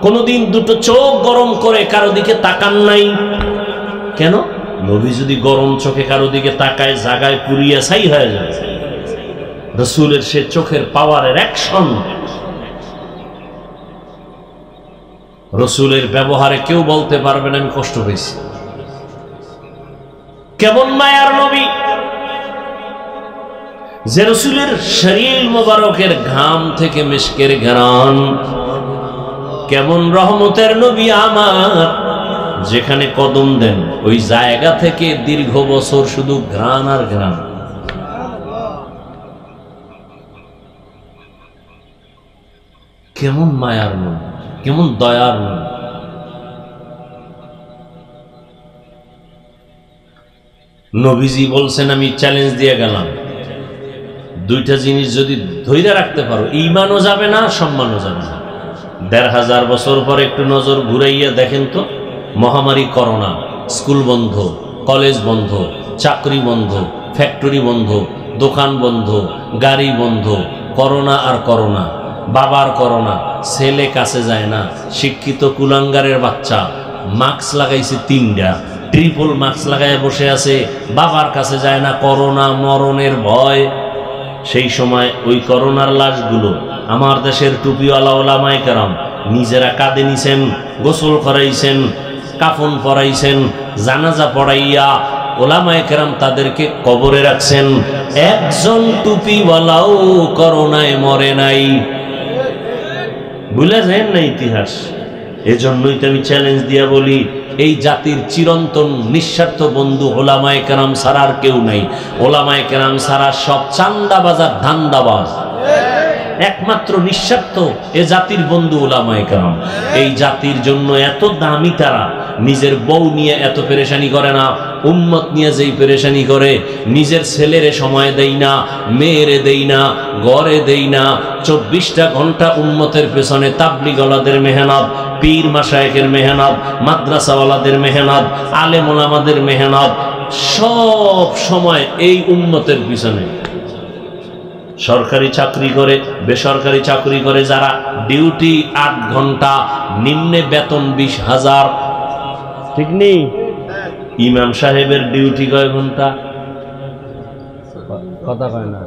কোনদিন দুটো চোখ গরম করে কারো দিকে তাকান নাই। কেন? নবী যদি গরম চোখে কারো দিকে তাকায়, জায়গায় পুড়িয়া ছাই হয়ে যায়। রাসূলের সে চোখের পাওয়ারের অ্যাকশন, রাসূলের ব্যবহারে কেউ বলতে পারবে না আমি কষ্ট পেয়েছি। কেমন মায়ার নবী যে রাসূলের শরীর মোবারকের ঘাম থেকে মিশকের ঘ্রাণ। কেমন রহমতের নবী আমার, যেখানে কদম দেন ওই জায়গা থেকে দীর্ঘ বছর শুধু ঘ্রাণ আর ঘ্রাণ। কেমন মায়ার নবী, কেমন দয়ার নবী। নবীজি বলছেন, আমি চ্যালেঞ্জ দিয়ে গেলাম, দুইটা জিনিস যদি ধৈর্য রাখতে পারো, ঈমানও যাবে না, সম্মানও যাবে না। ১৫০০ বছর পর একটু নজর ঘুরাইয়া দেখেন তো, মহামারী করোনা, স্কুল বন্ধ, কলেজ বন্ধ, চাকরি বন্ধ, ফ্যাক্টরি বন্ধ, দোকান বন্ধ, গাড়ি বন্ধ, করোনা আর করোনা, বাবার করোনা, ছেলে কাছে যায় না, শিক্ষিত কুলাঙ্গারের বাচ্চা মাস্ক লাগাইছে ৩টা, ট্রিপল মাস্ক লাগাইয়া বসে আছে, বাবার কাছে যায় না, করোনা মরণের ভয়। সেই সময় ওই করোনার লাশগুলো আমার দেশের টুপিওয়ালা ওলামায়ে কেরাম নিজেরা কাঁধে নিছেন, গোসল করাইছেন, কাফন পরাইছেন, জানাজা পড়াইয়া ওলামায়ে কেরাম তাদেরকে কবরে রাখছেন। একজন টুপিওয়ালাও করোনায় মরে নাই। ভুলে যায় না ইতিহাস। এজন্যই তো আমি চ্যালেঞ্জ দিয়া বলি, এই জাতির চিরন্তন নিঃস্বার্থ বন্ধু ওলামায়ে কেরাম ছাড়া আর কেউ নাই। ওলামায়ে কেরাম ছাড়া সব চান্দাবাজ আর ধান্দাবাজ। একমাত্র নিঃস্বার্থ এ জাতির বন্ধু ওলামায়ে কেরাম। এই জাতির জন্য এত দামি তারা, নিজের বউ নিয়ে এত পেরেশানি করে না, উম্মত নিয়ে যেই পেরেশানি করে, নিজের ছেলেরে সময় দেই না, মেয়েরে দেই না, ঘরে দেই না, 24টা ঘন্টা উম্মতের পেছনে তাবলিগওয়ালাদের মেহনত, পীর মাশায়েখের মেহনত, মাদ্রাসাওয়ালাদের মেহনত, আলেম ওলামাদের মেহনত, সব সময় এই উম্মতের পিছনে। সরকারি চাকরি করে, বেসরকারি চাকরি করে যারা, ডিউটি 8 ঘন্টা, নিম্নে বেতন 20,000। ঠিক নেই? ইমাম সাহেবের ডিউটি কয় ঘন্টা? কথা কয় না।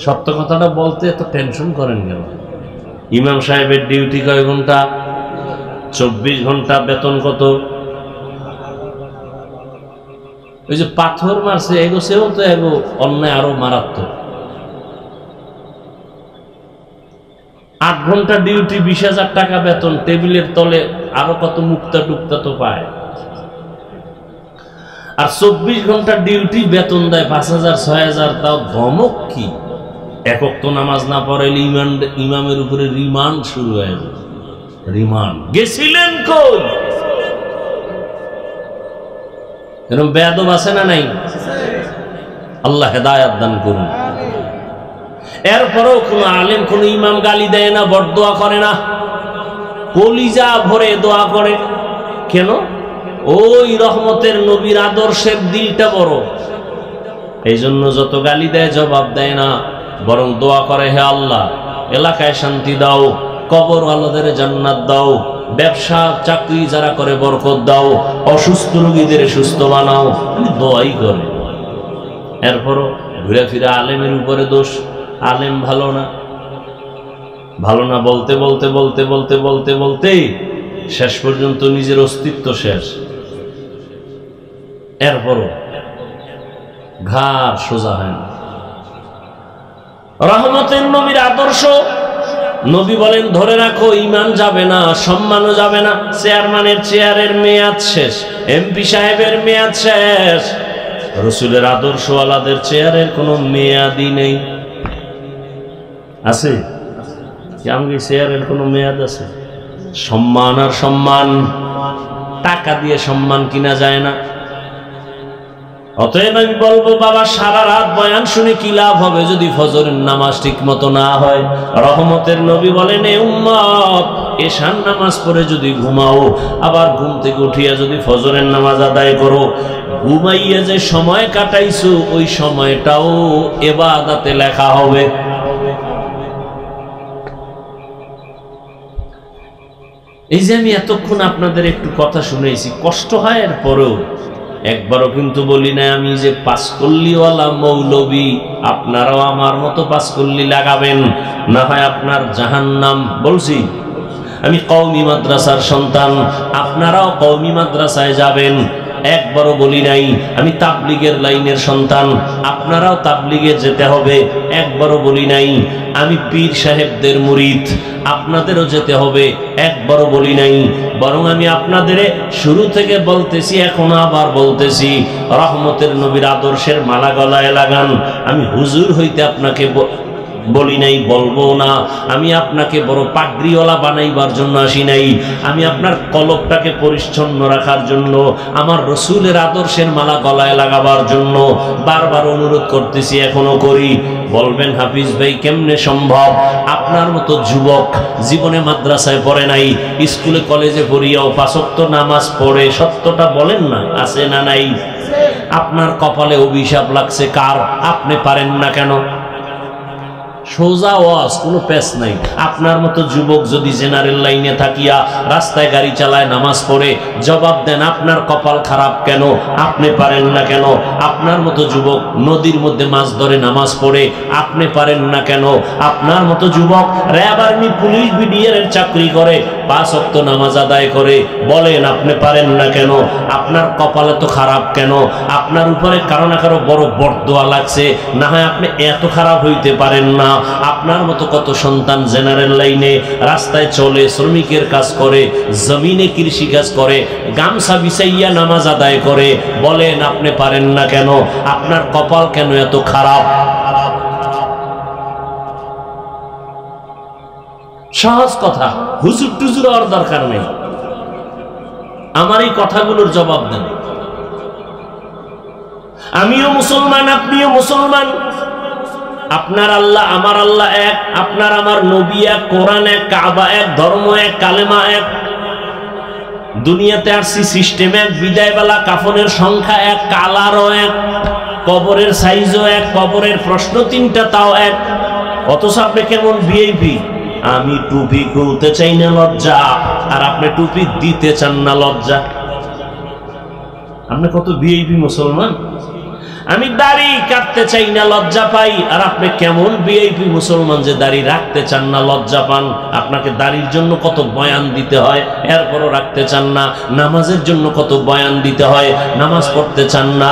সত্য কথাটা বলতে এত টেনশন করেন কেন? ইমাম সাহেবের ডিউটি কয় ঘন্টা? 24 ঘন্টা, বেতন কত? ওই যে পাথর মারছে এগো, সেও তো এগো অন্যায় আরো মারাত্মক। 8 ঘন্টা ডিউটি, 20,000 টাকা বেতন, টেবিলের তলে আরো কত মুক্তা টুক্তা তো পায়। আর 24 ঘন্টা ডিউটি, বেতন দেয় 5,000 6,000। তাও ধমক কি? একক তো নামাজ না পড়াইলে ইমামের উপরে রিমান্ড শুরু হয়ে যায়। রিমান্ড। গেছিলেন কই? এরকম বেয়াদব আছে না নাই? আল্লাহ হেদায়েত দান করুন। এরপরেও কোন আলেম কোন ইমাম গালি দেয় না, বরদোয়া করে না, কলিজা ভরে দোয়া করে। কেন? ওই রহমতের নবীর আদর্শের দিলটা বড়, এই জন্য যত গালি দেয় জবাব দেয় না, বরং দোয়া করে, হে আল্লাহ এলাকায় শান্তি দাও, কবর আলাদের জান্নাত দাও, ব্যবসা চাকরি যারা করে বরকত দাও, অসুস্থ রোগীদের সুস্থ বানাও, দোয়াই করে। এরপরও ঘুরে ফিরে আলেমের উপরে দোষ, আলেম ভালো না, ভালো না বলতে বলতে বলতে বলতে বলতে বলতে শেষ পর্যন্ত নিজের অস্তিত্ব শেষ। এরপরও ঘাড় সোজা হয় না। রহমতের নবীর আদর্শ, নবী বলেন ধরে রাখো, ঈমান যাবে না, সম্মানও যাবে না। চেয়ারম্যানের চেয়ারের মেয়াদ শেষ, এমপি সাহেবের মেয়াদ শেষ, রসুলের আদর্শওয়ালাদের চেয়ারের কোনো মেয়াদই নেই। আছে কি আমাকে চেয়ারের কোনো মেয়াদ আছে? সম্মান আর সম্মান, টাকা দিয়ে সম্মান কিনা যায় না। অতএব আমি বলবো বাবা, সারা রাত বয়ান শুনে কি লাভ হবে যদি ফজরের নামাজ ঠিক মতো না হয়? রহমতের নবী বলেন, এ উম্মত এশার নামাজ পড়ে যদি ঘুমাও, আবার ঘুম থেকে উঠিয়া যদি ফজরের নামাজ আদায় করো, ঘুমাইয়া যে সময় কাটাইছো ওই সময়টাও ইবাদতে লেখা হবে। এই যে আমি এতক্ষণ আপনাদের একটু কথা শুনেছি, কষ্ট হয়, এর পরেও একবারও কিন্তু বলি না আমি যে পাঁচকল্লিওয়ালা মৌলবী, আপনারাও আমার মতো পাঁচকল্লি লাগাবেন, না হয় আপনার জাহান্নাম। বলছি আমি কওমি মাদ্রাসার সন্তান, আপনারাও কওমি মাদ্রাসায় যাবেন। একবারও বলি নাই আমি তাবলিগের লাইনের সন্তান, আপনারাও তাবলিগে যেতে হবে। একবারও বলি নাই আমি পীর সাহেবদের মুরিদ, আপনাদেরও যেতে হবে। একবারও বলি নাই, বরং আমি আপনাদের শুরু থেকে বলতেছি, এখন আবার বলতেছি, রহমতের নবীর আদর্শের মালা গলায় লাগান। আমি হুজুর হইতে আপনাকে বলি নাই, বলবো না। আমি আপনাকে বড় পাগড়িওয়ালা বানাইবার জন্য আসি নাই, আমি আপনার কলবটাকে পরিচ্ছন্ন রাখার জন্য, আমার রসুলের আদর্শের মালা গলায় লাগাবার জন্য বারবার অনুরোধ করতেছি, এখনো করি। বলবেন হাফিজ ভাই কেমনে সম্ভব? আপনার মতো যুবক জীবনে মাদ্রাসায় পড়ে নাই, স্কুলে কলেজে পড়িয়াও 5 ওয়াক্ত নামাজ পড়ে, সত্যটা বলেন না, আছে না নাই? আপনার কপালে অভিশাপ লাগছে কার? আপনি পারেন না কেন? সোজা ওয়াজ, কোনো পেশ নাই। আপনার মতো যুবক যদি জেনারেল লাইনে থাকিয়া রাস্তায় গাড়ি চালায়, নামাজ পড়ে, জবাব দেন আপনার কপাল খারাপ কেন? আপনি পারেন না কেন? আপনার মতো যুবক নদীর মধ্যে মাছ ধরে নামাজ পড়ে, আপনি পারেন না কেন? আপনার মতো যুবক র্যাব আর্মি পুলিশ বিডিআর এর চাকরি করে, 5 ওয়াক্ত নামাজ আদায় করে, বলেন আপনি পারেন না কেন? আপনার কপালে তো খারাপ কেন? আপনার উপরে কারো না কারো বড় বরদোয়া লাগছে, না হয় আপনি এত খারাপ হইতে পারেন না। আপনার মতো কত সন্তান জেনারেল লাইনে রাস্তায় চলে, শ্রমিকের কাজ করে, জমিনে কৃষি কাজ করে, গামছা বিছাইয়া নামাজ আদায় করে, বলেন আপনি পারেন না কেন? আপনার কপাল কেন এত খারাপ? সহজ কথা, হুজুর টুজুর আর দরকার নেই। আমার এই কথাগুলোর জবাব দেন। আমিও মুসলমান, আপনিও মুসলমান, আপনার আল্লাহ আমার আল্লাহ এক, আপনার আমার নবী এক, কোরআন এক, কাবা এক, ধর্ম এক, কালেমা এক। দুনিয়াতে আসছি সিস্টেম এক, বিদায়বেলা কাফনের সংখ্যা এক, কালারও এক, কবরের সাইজও এক, কবরের প্রশ্ন 3টা তাও এক। অথচ আপনি কেমন ভিআইপি? আমি টুপি খুলতে চাই না লজ্জা, আর আপনি টুপি দিতে চান না লজ্জা। আপনি কত ভিআইপি মুসলমান? আমি দাড়ি কাটতে চাই না লজ্জা পাই, আর আপনি কেমন ভিআইপি মুসলমান যে দাড়ি রাখতে চান না লজ্জা পান? আপনাকে দাড়ির জন্য কত বয়ান দিতে হয়, এরপরও রাখতে চান না। নামাজের জন্য কত বয়ান দিতে হয়, নামাজ পড়তে চান না।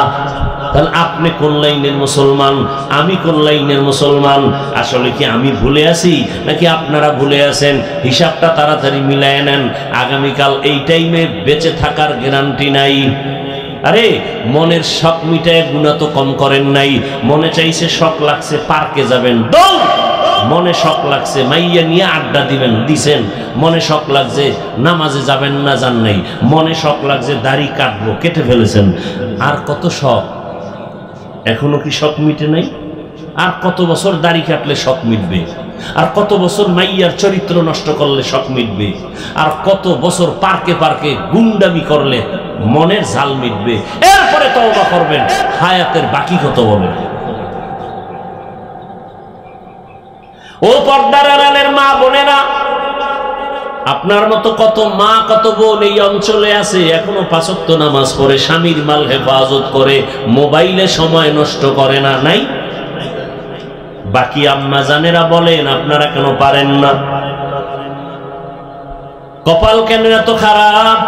তাহলে আপনি কোন লাইনের মুসলমান, আমি কোন লাইনের মুসলমান? আসলে কি আমি ভুলে আছি নাকি আপনারা ভুলে আছেন? হিসাবটা তাড়াতাড়ি মিলায় নেন, আগামীকাল এই টাইমে বেঁচে থাকার গ্যারান্টি নাই। আরে মনের শখ মিটায় গুনাহ তো কম করেন নাই, মনে চাইছে শখ লাগছে পার্কে যাবেন, দৌড় মনে শখ লাগছে মাইয়া নিয়ে আড্ডা দিবেন, দিছেন, মনে শখ লাগছে নামাজে যাবেন না, যান নাই, মনে শখ লাগছে দাড়ি কাটবো, কেটে ফেলেছেন। আর কত শখ, এখনো কি শখ মিটে নাই? আর কত বছর দাড়ি কাটলে শখ মিটবে? আর কত বছর মাইয়ার চরিত্র নষ্ট করলে শখ মিটবে? আর কত বছর পার্কে পার্কে গুন্ডামি করলে মনের ঝাল মিটবে? এরপরে তওবা করবেন, হায়াতের বাকি কত বলেন। ও পর্দার আড়ালের মা বোনেরা, আপনার মতো কত মা কত বোন এই অঞ্চলে আছে, এখনো ৫ ওয়াক্ত নামাজ পড়ে, স্বামীর মাল হেফাজত করে, মোবাইলে সময় নষ্ট করে না? নাই? বাকি আম্মা জানেরা বলেন আপনারা কেন পারেন না? কপাল কেন এত খারাপ?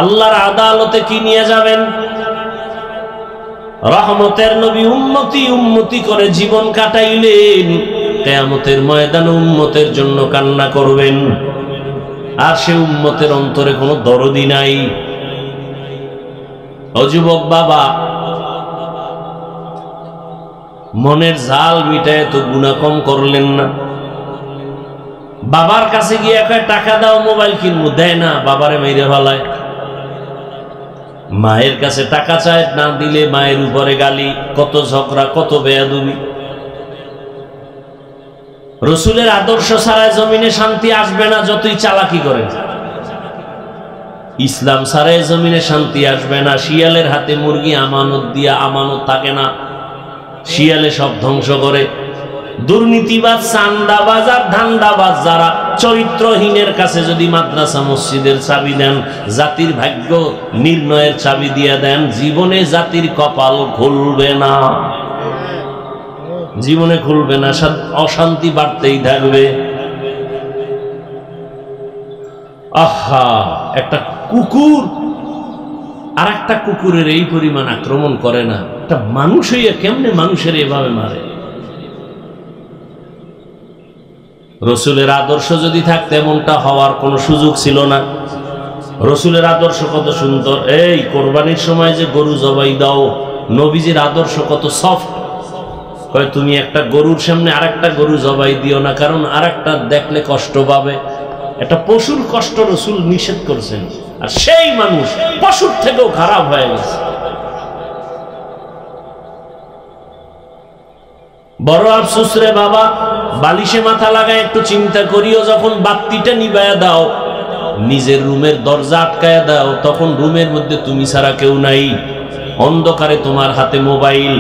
আল্লাহর আদালতে কি নিয়ে যাবেন? রহমতের নবী উম্মতি উম্মতি করে জীবন কাটাইলেন, কিয়ামতের ময়দানে উম্মতের জন্য কান্না করবেন, আর সে উম্মতের অন্তরে কোনো দরদি নাই। ও যুবক বাবা, মনের জাল মিটায় তো গুনাহ কম করলেন না? বাবার কাছে গিয়ে কয় টাকা দাও মোবাইল কিনবো, দেয় না, বাবারে মেরে ফেলায়। মায়ের কাছে টাকা চায়, না দিলে মায়ের উপরে গালি, কত ঝগড়া, কত বেয়াদবি। রসুলের আদর্শ ছাড়া জমিনে শান্তি আসবে না, যতই চালাকি করেন। ইসলাম ছাড়া জমিনে শান্তি আসবে না। শিয়ালের হাতে মুরগি আমানত দিয়া আমানত থাকে না, শিয়ালে সব ধ্বংস করে। দুর্নীতিবাজ, চান্দাবাজ আর ধান্দাবাজ যারা, চরিত্রহীনের কাছে যদি মাদ্রাসা মসজিদের চাবি দেন, জাতির ভাগ্য নির্ণয়ের চাবি দিয়ে দেন, জীবনে জাতির কপাল খুলবে না, জীবনে খুলবে না, অশান্তি বাড়তেই থাকবে। আহা, একটা কুকুর আর একটা কুকুরের এই পরিমাণ আক্রমণ করে না, একটা মানুষ হইয়া কেমনে মানুষের এভাবে মারে? রসুলের আদর্শ যদি থাকতে এমনটা হওয়ার কোনো সুযোগ ছিল না। রসুলের আদর্শ কত সুন্দর। এই কোরবানির সময় যে গরু জবাই দাও, নবীজির আদর্শ কত সফট। কয় তুমি একটা গরুর সামনে আরেকটা গরু জবাই দিও না, কারণ আরেকটা দেখলে কষ্ট পাবে। একটা পশুর কষ্ট রসুল নিষেধ করছেন, আর সেই মানুষ পশুর থেকেও খারাপ হয়ে গেছে। বড় আফসোস রে বাবা, বালিশে মাথা লাগায় একটু চিন্তা করিও, যখন বাতিটা নিবায়া দাও, নিজের রুমের দরজা আটকায়া দাও, তখন রুমের মধ্যে তুমি ছাড়া কেউ নাই, অন্ধকারে তোমার হাতে মোবাইল,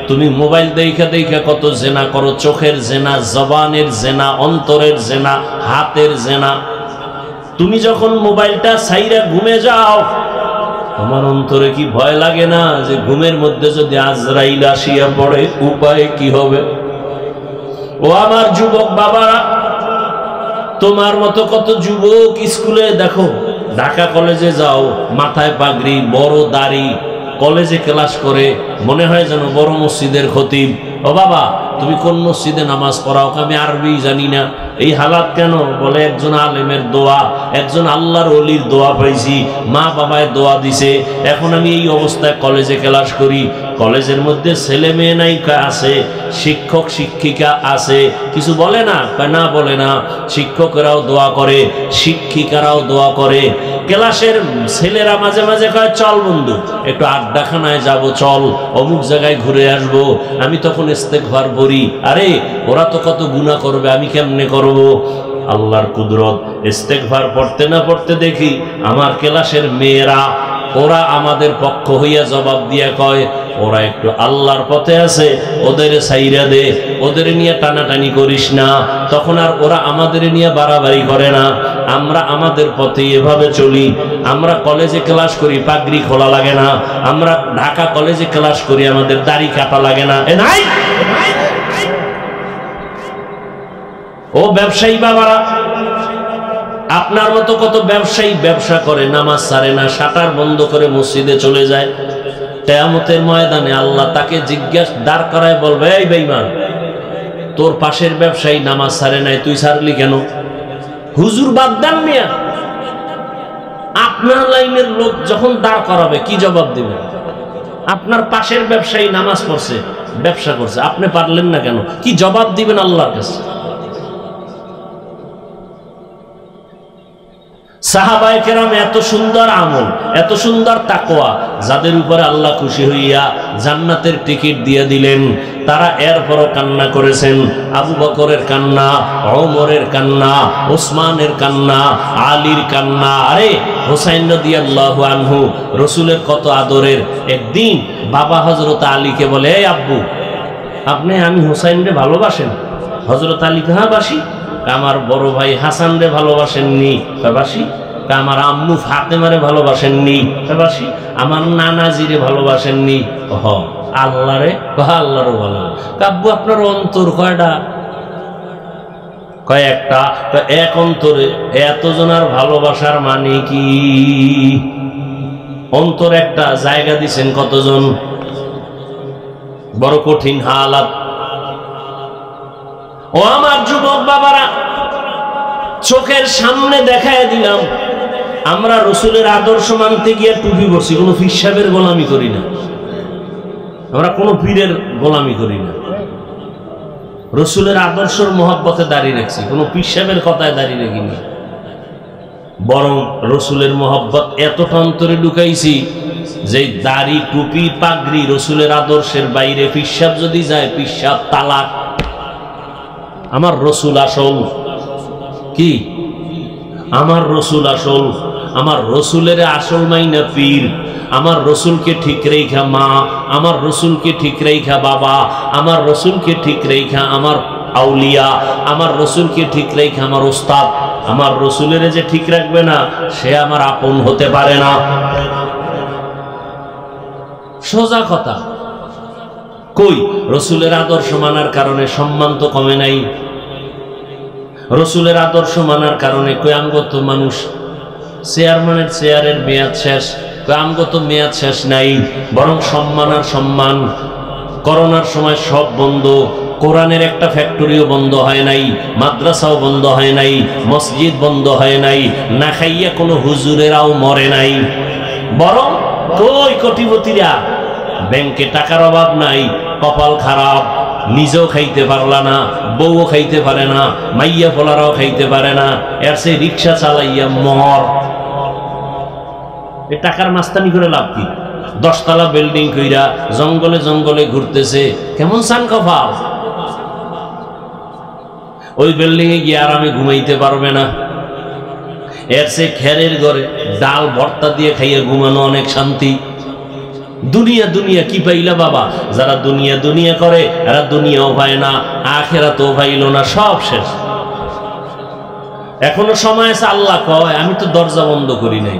তুমি মোবাইল দেখা দেখা কত জেনা করো, চোখের জেনা, জবানের জেনা, অন্তরের জেনা, হাতের জেনা। তুমি যখন মোবাইলটা ছাইরা ঘুমে যাও, তোমার অন্তরে কি ভয় লাগে না যে ঘুমের মধ্যে যদি আজরাইল আসিয়া পড়ে উপায় কি হবে? ও আমার যুবক বাবারা, তোমার মতো কত যুবক স্কুলে দেখো, ঢাকা কলেজে যাও, মাথায় পাগড়ি, বড় দাড়ি, কলেজে ক্লাস করে, মনে হয় যেন বড় মসজিদের খতিব। ও বাবা, তুমি কোন মসজিদে নামাজ পড়াও? আমি আরবি জানি না। এই হালাত কেন? বলে একজন আলেমের দোয়া, একজন আল্লাহর ওলির দোয়া পাইছি, মা বাবায় দোয়া দিছে, এখন আমি এই অবস্থায় কলেজে ক্লাস করি। কলেজের মধ্যে ছেলে মেয়ে নায়িকা আছে, শিক্ষক শিক্ষিকা আছে, কিছু বলে না? না বলে না। শিক্ষকেরাও দোয়া করে, শিক্ষিকারাও দোয়া করে। ক্লাসের ছেলেরা মাঝে মাঝে কয় চল বন্ধু একটু আড্ডাখানায় যাব, চল অমুক জায়গায় ঘুরে আসবো। আমি তখন ইস্তেগফার পড়ি, আরে ওরা তো কত গুনাহ করবে, আমি কেমনে করব? আল্লাহর কুদরত, ইস্তেগফার পড়তে না পড়তে দেখি আমার ক্লাসের মেয়েরা, ওরা আমাদের পক্ষ হইয়া জবাব দিয়া কয় ওরা একটু আল্লাহর পথে আছে, ওদের সাইরা দে, ওদের নিয়ে টানাটানি করিস না। তখন আর ওরা আমাদের নিয়ে বাড়াবাড়ি করে না। আমরা আমাদের পথে এভাবে চলি। আমরা কলেজে ক্লাস করি, পাগড়ি খোলা লাগে না। আমরা ঢাকা কলেজে ক্লাস করি, আমাদের দাড়ি কাটা লাগে না। এ নাই ও ব্যবসায়ী বাবারা, আপনার মতো কত ব্যবসায়ী ব্যবসা করে, নামাজ ছাড়ে না, শাটার বন্ধ করে মসজিদে চলে যায়। কিয়ামতের ময়দানে আল্লাহ তাকে জিজ্ঞাসা দাঁড় করায় বলবে, এই বেঈমান, তোর পাশের ব্যবসায়ী নামাজ ছাড়ে নাই, তুই ছাড়লি কেন? হুজুর বাদ দেন মিয়া। আপনার লাইনের লোক যখন দাঁড় করাবে কি জবাব দিবেন? আপনার পাশের ব্যবসায়ী নামাজ পড়ছে, ব্যবসা করছে, আপনি পারলেন না কেন? কি জবাব দিবেন আল্লাহর কাছে? সাহাবায়ে কেরাম এত সুন্দর আমল, এত সুন্দর তাকওয়া, যাদের উপরে আল্লাহ খুশি হইয়া জান্নাতের টিকিট দিয়ে দিলেন, তারা এরপরও কান্না করেছেন। আবু বকরের কান্না, ওমরের কান্না, ওসমানের কান্না, আলীর কান্না। আরে হুসাইন রাদিয়াল্লাহু আনহু রাসূলের কত আদরের। একদিন বাবা হযরত আলীকে বলে, এই আব্বু, আপনি আমি হুসাইনরে ভালোবাসেন? হযরত আলী হ্যাঁ বাসি। আমার বড় ভাই হাসান রে ভালোবাসেননি? বাসি। আমার আম্মু ফাতেমারে ভালোবাসেননি? বাসি। আমার নানাজিরে ভালোবাসেননি? হ। আল্লাহ রে? আল্লাহরও ভালো। আব্বু আপনার অন্তর কয়টা? কয়েকটা। এক অন্তরে এতজনের ভালোবাসার মানে কি? অন্তর একটা, জায়গা দিছেন কতজন? বড় কঠিন হালাত। ও আমার যুবক বাবারা, চোখের সামনে দেখায় দিলাম, আমরা রসুলের আদর্শ মানতে গিয়ে টুপি পরছি, কোনো পীর সাহেবের গোলামি করি না, আমরা কোনো পীরের গোলামি করি না। রসুলের আদর্শের মহব্বতে দাঁড়িয়ে রাখছি, কোনো পীর সাহেবের কথায় দাঁড়িয়ে রাখিনি। বরং রসুলের মহব্বত এতটা অন্তরে ঢুকাইছি যে দাড়ি, টুপি, পাগড়ি রসুলের আদর্শের বাইরে পীর সাহেব যদি যায়, পীর সাহেব তালাক। আমার রসুল আসল। কি? আমার রসুল আসল। আমার রসুলের আসল মাইনা পীর। আমার রসুলকে ঠিক রেখা মা, আমার রসুলকে ঠিক রেখা বাবা, আমার রসুলকে ঠিক রেখা আমার আউলিয়া, আমার রসুলকে ঠিক রেখা আমার ওস্তাদ। আমার রসুলের যে ঠিক রাখবে না, সে আমার আপন হতে পারে না। সোজা কথা। কই রসুলের আদর্শ মানার কারণে সম্মান তো কমে নাই। রসুলের আদর্শ মানার কারণে কই আমগত মানুষ চেয়ারম্যানের চেয়ারের মেয়াদ শেষ, কই আমগত মেয়াদ শেষ নাই, বরং সম্মান আর সম্মান। করোনার সময় সব বন্ধ, কোরআনের একটা ফ্যাক্টরিও বন্ধ হয় নাই, মাদ্রাসাও বন্ধ হয় নাই, মসজিদ বন্ধ হয় নাই, না খাইয়া কোনো হুজুরেরাও মরে নাই। বরং কই কোটিপতিরা, ব্যাংকে টাকার অভাব নাই, কপাল খারাপ, নিজেও খাইতে পারলা না, বউও খাইতে পারে না, মাইয়া ফোলারাও খাইতে পারে না, এর সে রিক্সা চালাইয়া মর। এই টাকার মাস্তানি করে লাভ কি? 10 তলা বিল্ডিং কইরা জঙ্গলে জঙ্গলে ঘুরতেছে, কেমন সান কপাল। ওই বিল্ডিং এ গিয়ে আরামে ঘুমাইতে পারবে না। এর সে খেরের ঘরে ডাল ভর্তা দিয়ে খাইয়া ঘুমানো অনেক শান্তি। দুনিয়া দুনিয়া কি পাইলা বাবা? যারা দুনিয়া দুনিয়া করে এরা দুনিয়াও পায় না, আখিরাতও পাইল না, সব শেষ। এখনো সময় আছে। আল্লাহ কয় আমি তো দরজা বন্ধ করি নাই।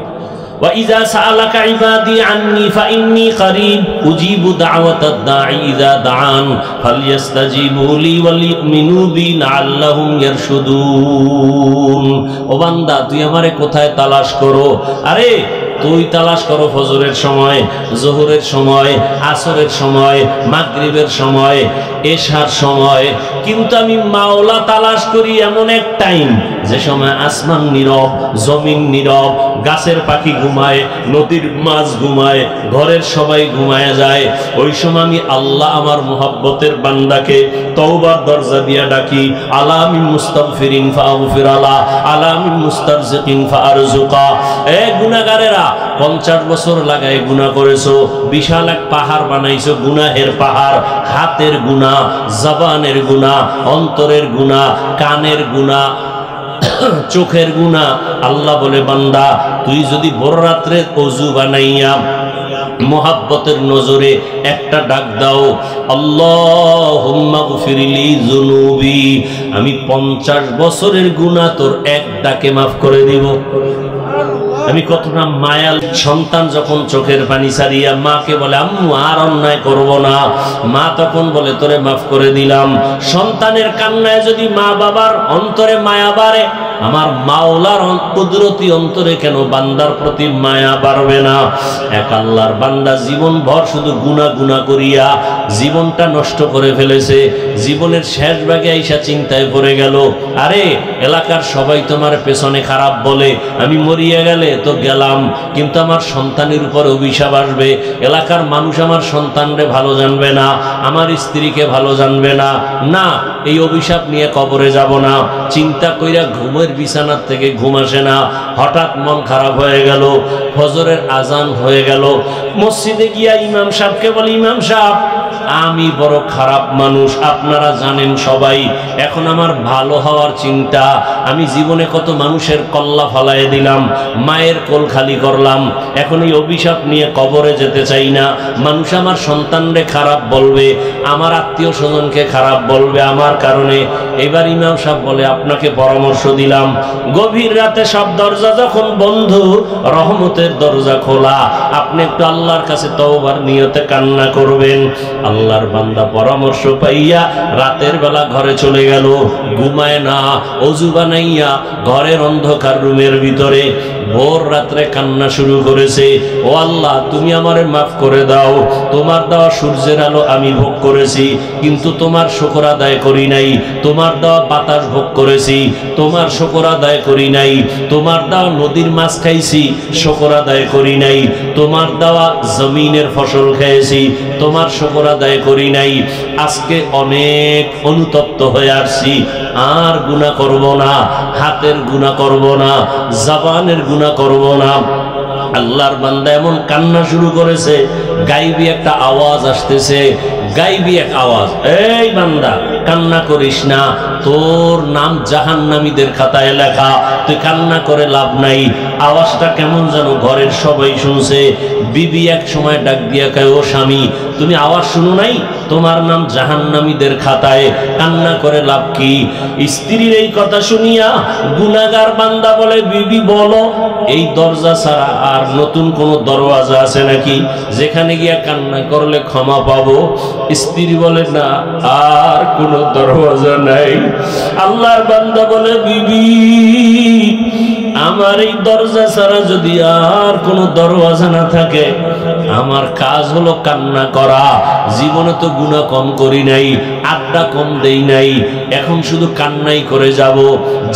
ওয়া ইযা সাআলাকা ইবাদি আন্নী ফাইন্নী করিব উজিবু দাওয়াতাদ দাঈ ইযা দাআন ফালইস্তাজিবু লি ওয়া লিউমিনু বি লাআল্লাহুম ইয়ারশুদুন। ও বান্দা, তুই আমারে কোথায় তালাশ করো? আরে তুই তালাশ করো ফজরের সময়, জোহরের সময়, আসরের সময়, মাগরিবের সময়, এশার সময়, কিন্তু আমি মাওলা তালাশ করি এমন এক টাইম যে সময় আসমান নীরব, জমিন নীরব, গাছের পাখি ঘুমায়, নদীর মাছ ঘুমায়, ঘরের সবাই ঘুমায় যায়। ওই সময় আমি আল্লাহ আমার মুহাব্বতের বান্দাকে তওবার দরজা দিয়া ডাকি, আলামি মুস্তাগফিরিন ফাগফির আলা, আলামি মুস্তারজিকিন ফারজুকা। এ গুনাহগারেরা, 50 বছর লাগায় গুনাহ করেছো, বিশাল এক পাহাড় বানাইছো, গুনাহের পাহাড়। হাতের গুনাহ, জবানের গুনাহ, অন্তরের গুনাহ, কানের গুনাহ, চোখের গুনাহ। আল্লাহ বলে বান্দা, তুই যদি বড় রাত্রে ওযু বানাইয়া মুহাব্বতের নজরে একটা ডাক দাও, আল্লাহুম্মা গফিরলি যুনুবি, আমি 50 বছরের গুনাহ তোর এক ডাকে মাফ করে দিব। আমি কতটা মায়াল। সন্তান যখন চোখের পানি ছাড়িয়া মাকে বলে আম্মু আর অন্যায় করব না, মা তখন বলে তোরে মাফ করে দিলাম। সন্তানের কান্নায় যদি মা বাবার অন্তরে মায়া বাড়ে, আমার মাওলার কুদরতি অন্তরে কেন বান্দার প্রতি মায়া বাড়বে না? এক আল্লাহর বান্দা জীবন ভর শুধু গুনাহ গুনাহ করিয়া জীবনটা নষ্ট করে ফেলেছে। জীবনের শেষ ভাগে আইসা চিন্তায় পড়ে গেল, আরে এলাকার সবাই তোমার পেছনে খারাপ বলে, আমি মরিয়া গেলে তো গেলাম, কিন্তু আমার সন্তানের উপর অভিশাপ আসবে। এলাকার মানুষ আমার সন্তানরে ভালো জানবে না, আমার স্ত্রীকে ভালো জানবে না, না এই অভিশাপ নিয়ে কবরে যাব না। চিন্তা কইরা ঘুমের বিছানার থেকে ঘুম আসে না। হঠাৎ মন খারাপ হয়ে গেল, ফজরের আজান হয়ে গেল। মসজিদে গিয়া ইমাম সাহেবকে বলি, ইমাম সাহেব আমি বড় খারাপ মানুষ, আপনারা জানেন সবাই, এখন আমার ভালো হওয়ার চিন্তা, আমি জীবনে কত মানুষের কল্লা ফালায় দিলাম, মায়ের কোল খালি করলাম, এখন এই অভিশাপ নিয়ে কবরে যেতে চাই না। মানুষ আমার সন্তানরে খারাপ বলবে, আমার আত্মীয় স্বজনকে খারাপ বলবে আমার কারণে। এবার ইমাম সাহেব বলে, আপনাকে পরামর্শ দিলাম, গভীর রাতে সব দরজা যখন বন্ধ, রহমতের দরজা খোলা, আপনি একটু আল্লাহর কাছে তওবার নিয়তে কান্না করবেন। আল্লাহর বান্দা পরামর্শ পাইয়া রাতের বেলা ঘরে চলে গেল, ঘুমায় না, ওযু বানাইয়া ঘরের অন্ধকার রুমের ভিতরে ভোর রাত্রে কান্না শুরু করেছে। ও আল্লাহ, তুমি আমারে মাফ করে দাও, তোমার দেওয়া সূর্যের আলো আমি ভোগ করেছি কিন্তু তোমার শুকর আদায় করি নাই, তোমার দেওয়া বাতাস ভোগ করেছি, তোমার শুকর আদায় করি নাই, তোমার দেওয়া নদীর মাছ খাইছি, শুকর আদায় করি নাই, তোমার দেওয়া জমিনের ফসল খেয়েছি, তোমার শুকর আদায় করি নাই। আজকে অনেক অনুতপ্ত হয়ে আসছি, আর গুনাহ করব না, হাতের গুনাহ করব না, জবানের গুনাহ করব না। আল্লাহর বান্দা এমন কান্না শুরু করেছে, গাইবি একটা আওয়াজ আসতেছে, গাইবি এক আওয়াজ, এই বান্দা কান্না করিস না, তোর নাম জাহান্নামীদের খাতায় লেখা, তুই কান্না করে লাভ নাই। আওয়াজটা কেমন যেন ঘরের সবাই শুনছে। বিবি এক সময় ডাক দিয়া কয়, ও স্বামী, তুমি আওয়াজ শুনো নাই? তোমার নাম জাহান্নামীদের খাতায়, কান্না করে লাভ কি? স্ত্রীর এই কথা শুনিয়া গুনাহগার বান্দা বলে, বিবি বলো, এই দরজা ছাড়া আর নতুন কোন দরওয়াজা আছে নাকি যেখানে গিয়া কান্না করলে ক্ষমা পাবো? স্ত্রী বলে, না, আর কোন দরওয়াজা নাই। আল্লাহর বান্দা বলে, বিবি আমার এই দরজা ছাড়া যদি আর কোন দরওয়াজা না থাকে, আমার কাজ হলো কান্না করা। জীবনে তো গুনাহ কম করি নাই, আড্ডা কম দেই নাই, এখন শুধু কান্নাই করে যাব।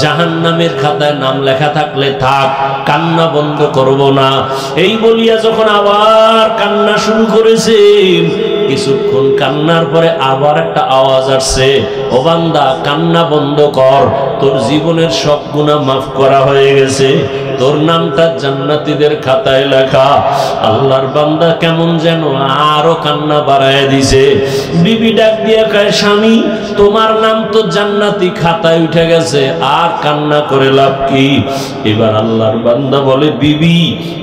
জাহান্নামের খাতায় নাম লেখা থাকলে থাক, কান্না বন্ধ করব না। এই বলিয়া যখন আবার কান্না শুরু করেছে, কিছুক্ষণ কান্নার পরে আবার একটা আওয়াজ আসছে, ও বান্দা কান্না বন্ধ কর, তোর জীবনের সব গুনাহ মাফ করা হয়ে গেছে, তোর নামটা জান্নাতীদের খাতায় লেখা। আল্লাহর বান্দা কেমন যেন আরো কান্না বাড়ায় দিছে। বিবি ডাক দিয়া কয়, স্বামী তোমার নাম তো জান্নাতি খাতায় উঠে গেছে, আর কান্না করে লাভ কি? এবার আল্লাহর বান্দা বলে, বিবি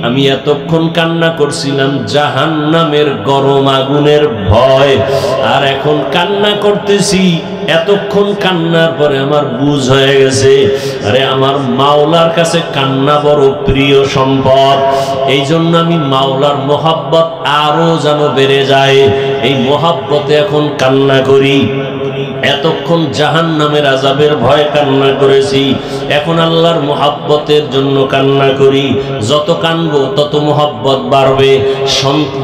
আমি এতক্ষণ কান্না করছিলাম জাহান্নামের গরম আগুনের ভয়, আর এখন কান্না করতেছি, এতক্ষণ কান্নার পরে আমার বুঝ হয়ে গেছে, আরে আমার মাওলার কাছে কান্না বড় প্রিয় সম্পদ। এই জন্য আমি মাওলার মোহাব্বত আরো যেন বেড়ে যায়, এই মোহাব্বতে এখন কান্না করি। এতক্ষণ জাহান্নামের আযাবের ভয় কান্না করেছি, এখন আল্লাহর মোহাব্বতের জন্য কান্না করি। যত কানবো তত মোহাব্বত বাড়বে।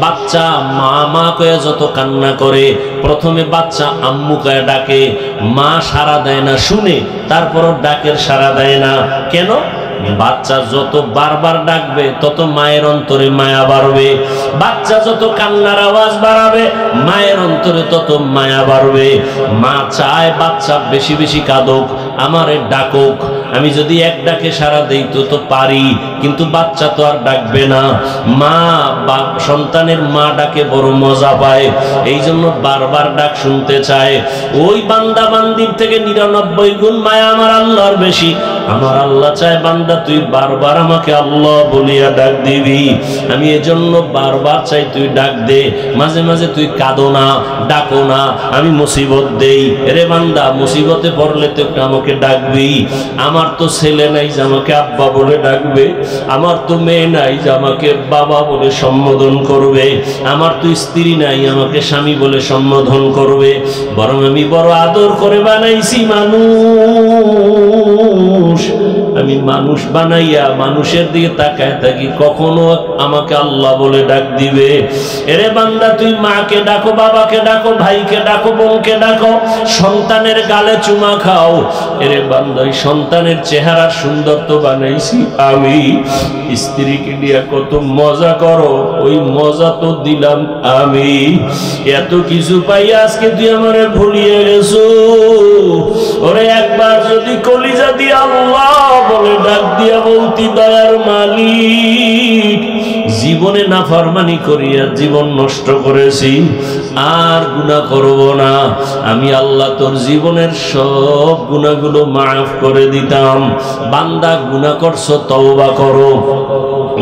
বাচ্চা মা মা কয়ে যত কান্না করে, প্রথমে বাচ্চা আম্মু কয়ে ডাকে, মা সাড়া দেয় না শুনে, তারপরও ডাকের সাড়া দেয় না কেন? বাচ্চা যত বারবার ডাকবে তত মায়ের অন্তরে মায়া বাড়বে, বাচ্চা যত কান্নার আওয়াজ বাড়াবে মায়ের অন্তরে তত মায়া বাড়বে। মা চায় বাচ্চা বেশি বেশি কাঁদুক, আমারে ডাকুক, আমি যদি এক ডাকে সাড়া দেই তো পারি, কিন্তু বাচ্চা তো আর ডাকবে না। মা সন্তানের মা ডাকে বড় মজা পায়, এই জন্য বারবার ডাক শুনতে চায়। ওই বান্দা বান্দির থেকে 99 গুণ মায়া আমার আল্লাহর বেশি। আমার আল্লাহ চায় বান্দা তুই বারবার আমাকে আল্লাহ বলিয়া ডাক দিবি। আমি এজন্য বারবার চাই তুই ডাক দে, মাঝে মাঝে তুই কাঁদো না, ডাকো না, আমি মুসিবত দেই। রে বান্দা মুসিবতে পড়লে তো আমাকে ডাকবি। আমার তো ছেলে নাই যে আমাকে আব্বা বলে ডাকবে, আমার তো মেয়ে নাই যে আমাকে বাবা বলে সম্বোধন করবে, আমার তো স্ত্রী নাই আমাকে স্বামী বলে সম্বোধন করবে, বরং আমি বড় আদর করে বানাইছি মানুষ। আমি মানুষ বানাইয়া মানুষের দিকে তাকায় থাকি, কখনো আমাকে আল্লাহ বলে ডাক দিবে? এরে বান্দা, তুই মাকে ডাকো, বাবাকে ডাকো, ভাইকে ডাকো, বোনকে ডাকো, সন্তানের গালে চুমা খাও। এরে বান্দা, সন্তানের চেহারা সুন্দর তো বানাইছি আমি, স্ত্রীকে দিয়া কত মজা করো, ওই মজা তো দিলাম আমি। এত কিছু পাই আজকে তুই আমারে ভুলিয়ে গেছো। ওরে একবার যদি কলিজা দিয়ে আল্লাহ বলে ডাক দিয়া বলতি, দয়ার মালিক, জীবনে নাফরমানি করিয়া জীবন নষ্ট করেছি, আর গুনাহ করব না, আমি আল্লাহ তোর জীবনের সব গুনাহগুলো মাফ করে দিতাম। বান্দা, গুনাহ করছো, তওবা করো।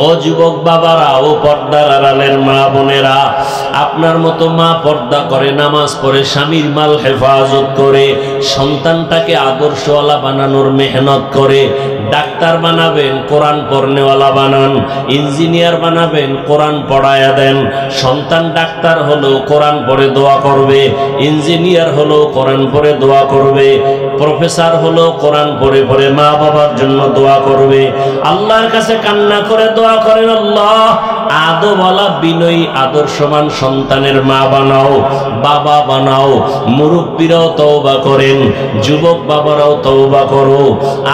ও যুবক বাবারা, ও পর্দার আড়ালের মা বোনেরা, আপনার মতো মা পর্দা করে, নামাজ পড়ে, স্বামীর মাল হেফাজত করে, সন্তানটাকে আদর্শওয়ালা বানানোর মেহনত করে। ডাক্তার বানাবেন, কোরআন পড়নেওয়ালা বানান। ইঞ্জিনিয়ার বানাবেন, কোরআন পড়ায়া দেন। সন্তান ডাক্তার হলো কোরআন পড়ে দোয়া করবে, ইঞ্জিনিয়ার হলো কোরআন পড়ে দোয়া করবে, প্রফেসর হলো কোরআন পড়ে পড়ে মা বাবার জন্য দোয়া করবে। আল্লাহর কাছে কান্না করে দোয়া করেন, আল্লাহ আদবওয়ালা বিনয়ী আদর্শমান সন্তানের মা বানাও, বাবা বানাও। মুরব্বীরাও তওবা করেন, যুবক বাবারাও তওবা করো।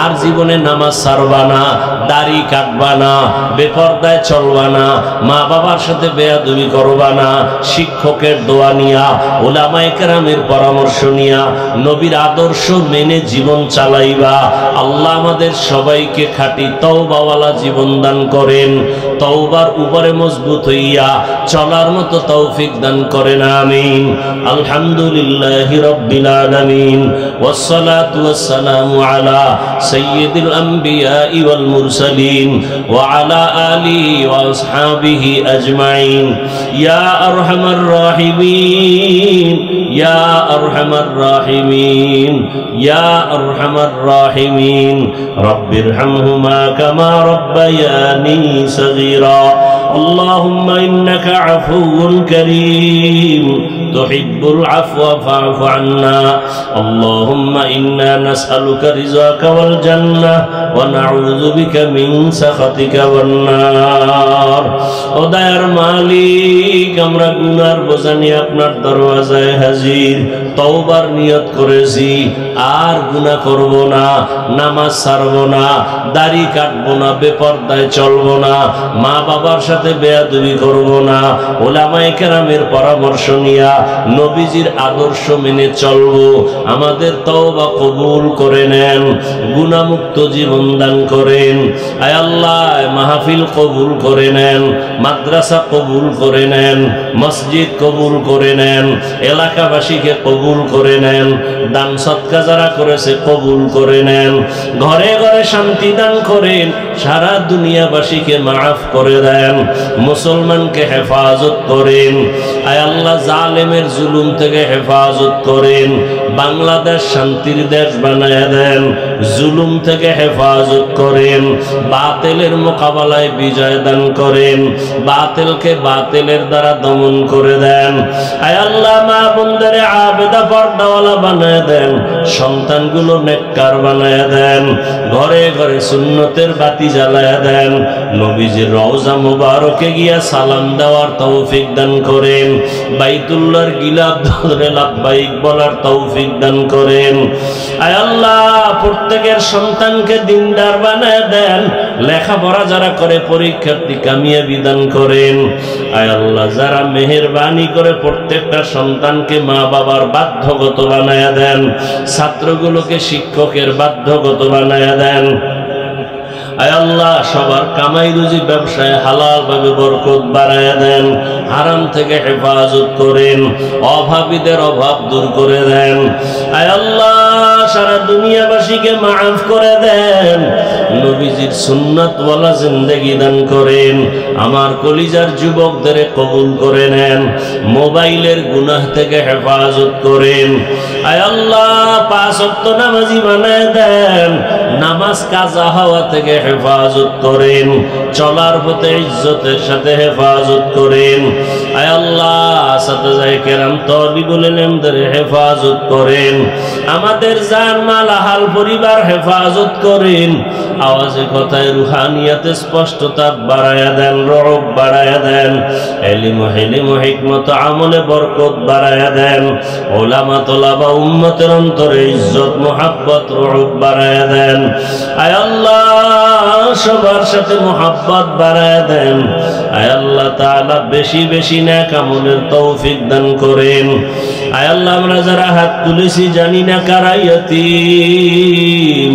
আর জীবনে নামাজ ছাড়বা না, দাড়ি কাটবা না, বেপরদায় চলবা না, মা বাবার সাথে বেয়াদবি করবা না, শিক্ষকের দোয়া নিয়া, উলামায়ে কেরামের পরামর্শ নিয়া, নবীর আদর্শ মেনে জীবন চালাইবা। আল্লাহ আমাদের সবাইকে খাঁটি তওবাওয়ালা জীবন দান করেন, তওবার উপরে মজবুত হইয়া চলার মতো তৌফিক দান করেন, আমিন। আলহামদুলিল্লাহি রাব্বিল আলামিন, ওয়াসসালাতু ওয়াসসালামু আলা সাইয়্যিদিল আমবিয়া ওয়াল মুরসালিন ওয়া আলা আলিহি ওয়া আসহাবিহি আজমাইন। ইয়া আরহামার রাহিমিন, ইয়া আরহামার রাহিমিন, ইয়া আরহামার রাহিমিন। রব্বিরহামহুমা কামা রব্বায়ানি সগীরা। اللهم إنك عفو كريم تحب العفو فاعف عنا. اللهم إنا نسألك رضاك والجنة ونعوذ بك من سخطك والنار. ও দয়ার মালিক, আমরা গুনার বোঝা নিয়ে আপনার দরওয়াজায় হাজির, তওবার নিয়ত করেছি, আর গুনাহ করব না, নামাজ ছাড়ব না, দাড়ি কাটবো না, বেপরদায় চলবো না, মা বাবার সাথে বেয়াদবি করব না, উলামায়ে কেরামের পরামর্শ নিয়া নবীজির আদর্শ মেনে চলবো। আমাদের তওবা কবুল করে নেন, গুনাহমুক্ত জীবন দান করেন। আয় আল্লাহ, মাহফিল কবুল করে নেন, মাদ্রাসা কবুল করে নেন, মসজিদ কবুল করে নেন, এলাকাবাসীকে কবুল করে নেন, দান সদকা যারা করেছে কবুল করে নেন, ঘরে ঘরে শান্তি দান করেন, সারা দুনিয়াবাসীকে মাফ করে দেন, মুসলমানকে হেফাজত করেন। আয় আল্লাহ, জালেমের জুলুম থেকে হেফাজত করেন, বাংলাদেশ শান্তির দেশ বানায় দেন, জুলুম থেকে হেফাজত করেন, বাতিলের মোকাবেলায় বিজয় দান করেন, বাতিলকে বাতিলের দ্বারা দমন করে দেন। আয় আল্লাহ, মা বোনদেরে আবেদা পর্দাওয়ালা বানায় দেন, সন্তানগুলো নেককার বানায় দেন, ঘরে ঘরে সুন্নতের বাতি জ্বালায় দেন, নবীজির রওজা মুবারকে গিয়া সালাম দেওয়ার তৌফিক দান করেন, বাইতুল্লাহর গিলাফ ধরে লাব্বাইক বলার তৌফিক দান করেন। আয় আল্লাহ, প্রত্যেকের সন্তানকে দিনদার বানায় দেন, লেখাপড়া যারা করে পরীক্ষার্থী কামিয়াবি দান করেন। আয় আল্লাহ, যারা মেহেরবানি করে প্রত্যেকটা সন্তানকে মা বাবার বাধ্যগত বানায় দেন, ছাত্রগুলোকে শিক্ষকের বাধ্যগত বানায় দেন। আয় আল্লাহ, সবার কামাই রুজি ব্যবসায় হালাল ভাবে বরকত বাড়ায় দেন, হারাম থেকে হেফাজত করেন, অভাবীদের অভাব দূর করে দেন। আয় আল্লাহ, সারা দুনিয়াবাসীকে মাফ করে দেন, নবীজির সুন্নাতওয়ালা জিন্দেগি দান করেন। আমার কলিজার যুবকদের কবুল করে নেন, মোবাইলের গুনাহ থেকে হেফাজত করেন। আয় আল্লাহ, 5 ওয়াক্ত নামাজি বানায় দেন, নামাজ কাজা হওয়া থেকে হেফাজত করেন, চলার পথে ইজ্জতের সাথে হেফাজত করেন। আয় আল্লাহ সাদায়ে কেরাম তালিবুল ইলমদের হেফাজত করেন, আমাদের জান মাল আহাল পরিবার হেফাজত করেন, আওয়াজে কথায় রুহানিয়াতে স্পষ্টতা বাড়ায়া দেন, রব বাড়ায়া দেন, ইলম হিলম হিকমত আমলে বরকত বাড়ায়া দেন, উলামা তোলাবা উম্মতের অন্তরে ইজ্জত মুহাব্বত রব বাড়ায়া দেন। আয় আল্লাহ সবার সাথে মুহাব্বত বাড়ায়া দেন। আয় আল্লাহ তাআলা বেশি বেশি নেক আমলের তৌফিক দান করেন। আয় আল্লাহ আমরা যারা হাত তুলেছি জানি না কারা ইয়তীম,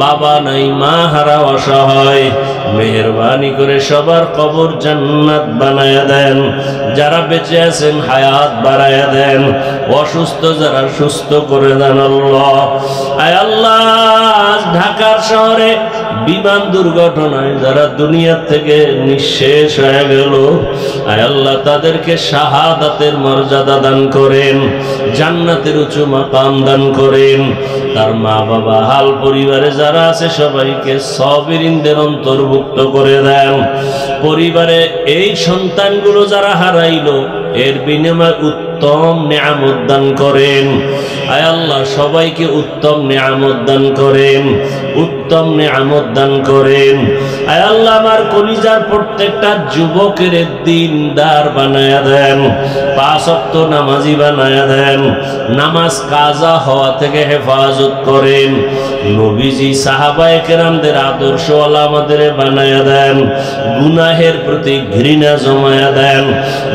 বাবা নাই মা হারা অসহায়, মেহেরবানি করে সবার কবর জান্নাত বানায়া দেন। যারা বেঁচে আছেন হায়াত বাড়ায়া দেন, অসুস্থ যারা সুস্থ করে দেন আল্লাহ। আয় আল্লাহ ঢাকার শহরে বিমান দুর্ঘটনায় যারা দুনিয়া থেকে নিঃশেষ হয়ে গেল, আয় আল্লাহ তাদেরকে শাহাদাতের মর্যাদা দান করেন, জান্নাতের উঁচু মাকাম দান করেন। তার মা বাবা হাল পরিবারে যারা আছে সবাইকে সাবিরিনদের অন্তর্ভুক্ত করে দেন। পরিবারে এই সন্তানগুলো যারা হারাইলো এর বিনিময়ে উত্তম নিয়ামত দান করেন। আয় আল্লাহ সবাইকে উত্তম নিয়ামত দান করেন, উত্তম নিয়ামত দান করেন। আয় আল্লাহ আমার কলিজার প্রত্যেকটা যুবকের দিনদার বানায়া দেন, 5 ওয়াক্ত নামাজি বানায়া দেন, নামাজ কাজা হওয়া থেকে হেফাজত করেন। নবীজি সাহাবায়ে কেরামদের আদর্শওয়ালা আমাদের বানায়া দেন, গুনাহের প্রতি ঘৃণা জমায়া দেন,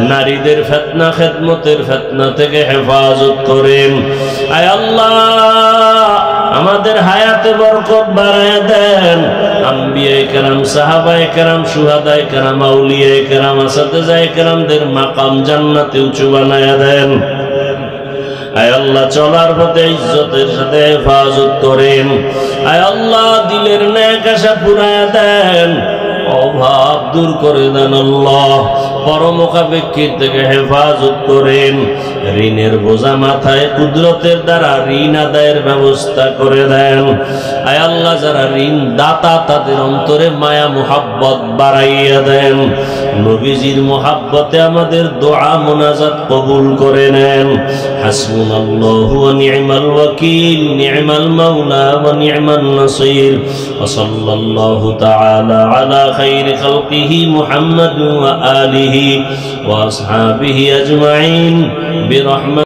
নারীদের ফিতনা খেদমতের ফিতনা থেকে হেফাজত করেন। আয় আল্লাহ আমাদের হায়াতে বরকত বাড়ায়া দেন। আম্বিয়ায়ে কেরাম, সাহাবায়ে কেরাম, শুহাদায়ে কেরাম, আউলিয়ায়ে কেরাম, আসাতিজায়ে কেরামদের মাকাম জান্নাতে উঁচু বানায়া দেন। আয় আল্লাহ চলার পথে ইজ্জতের সাথে হেফাজত করেন। আয় আল্লাহ দিলের নেক আশা পুরায়া দেন, অভাব দূর করে দেন আল্লাহ, পরমুখাপেক্ষীর থেকে হেফাজত করেন। ঋণের বোঝা মাথায় কুদরতের দ্বারা ঋণ আদায়ের ব্যবস্থা করে দেন। আয় আল্লাহ যারা ঋণ দাতা তাদের অন্তরে মায়া মুহাব্বত বাড়াইয়া দেন। নবীজির মুহাব্বতে আমাদের দোয়া মুনাজাত কবুল করে নেন। হাসবুনাল্লাহু ওয়া নি'মাল ওয়াকিল, নি'মাল মাওলা ওয়া নি'মান নাসির। ওয়া সাল্লাল্লাহু তাআলা আলা খাইরি খালকিহি মুহাম্মাদ ওয়া আলিহি ওয়া আসহাবিহি আজমাইন বিরহমাতিহি।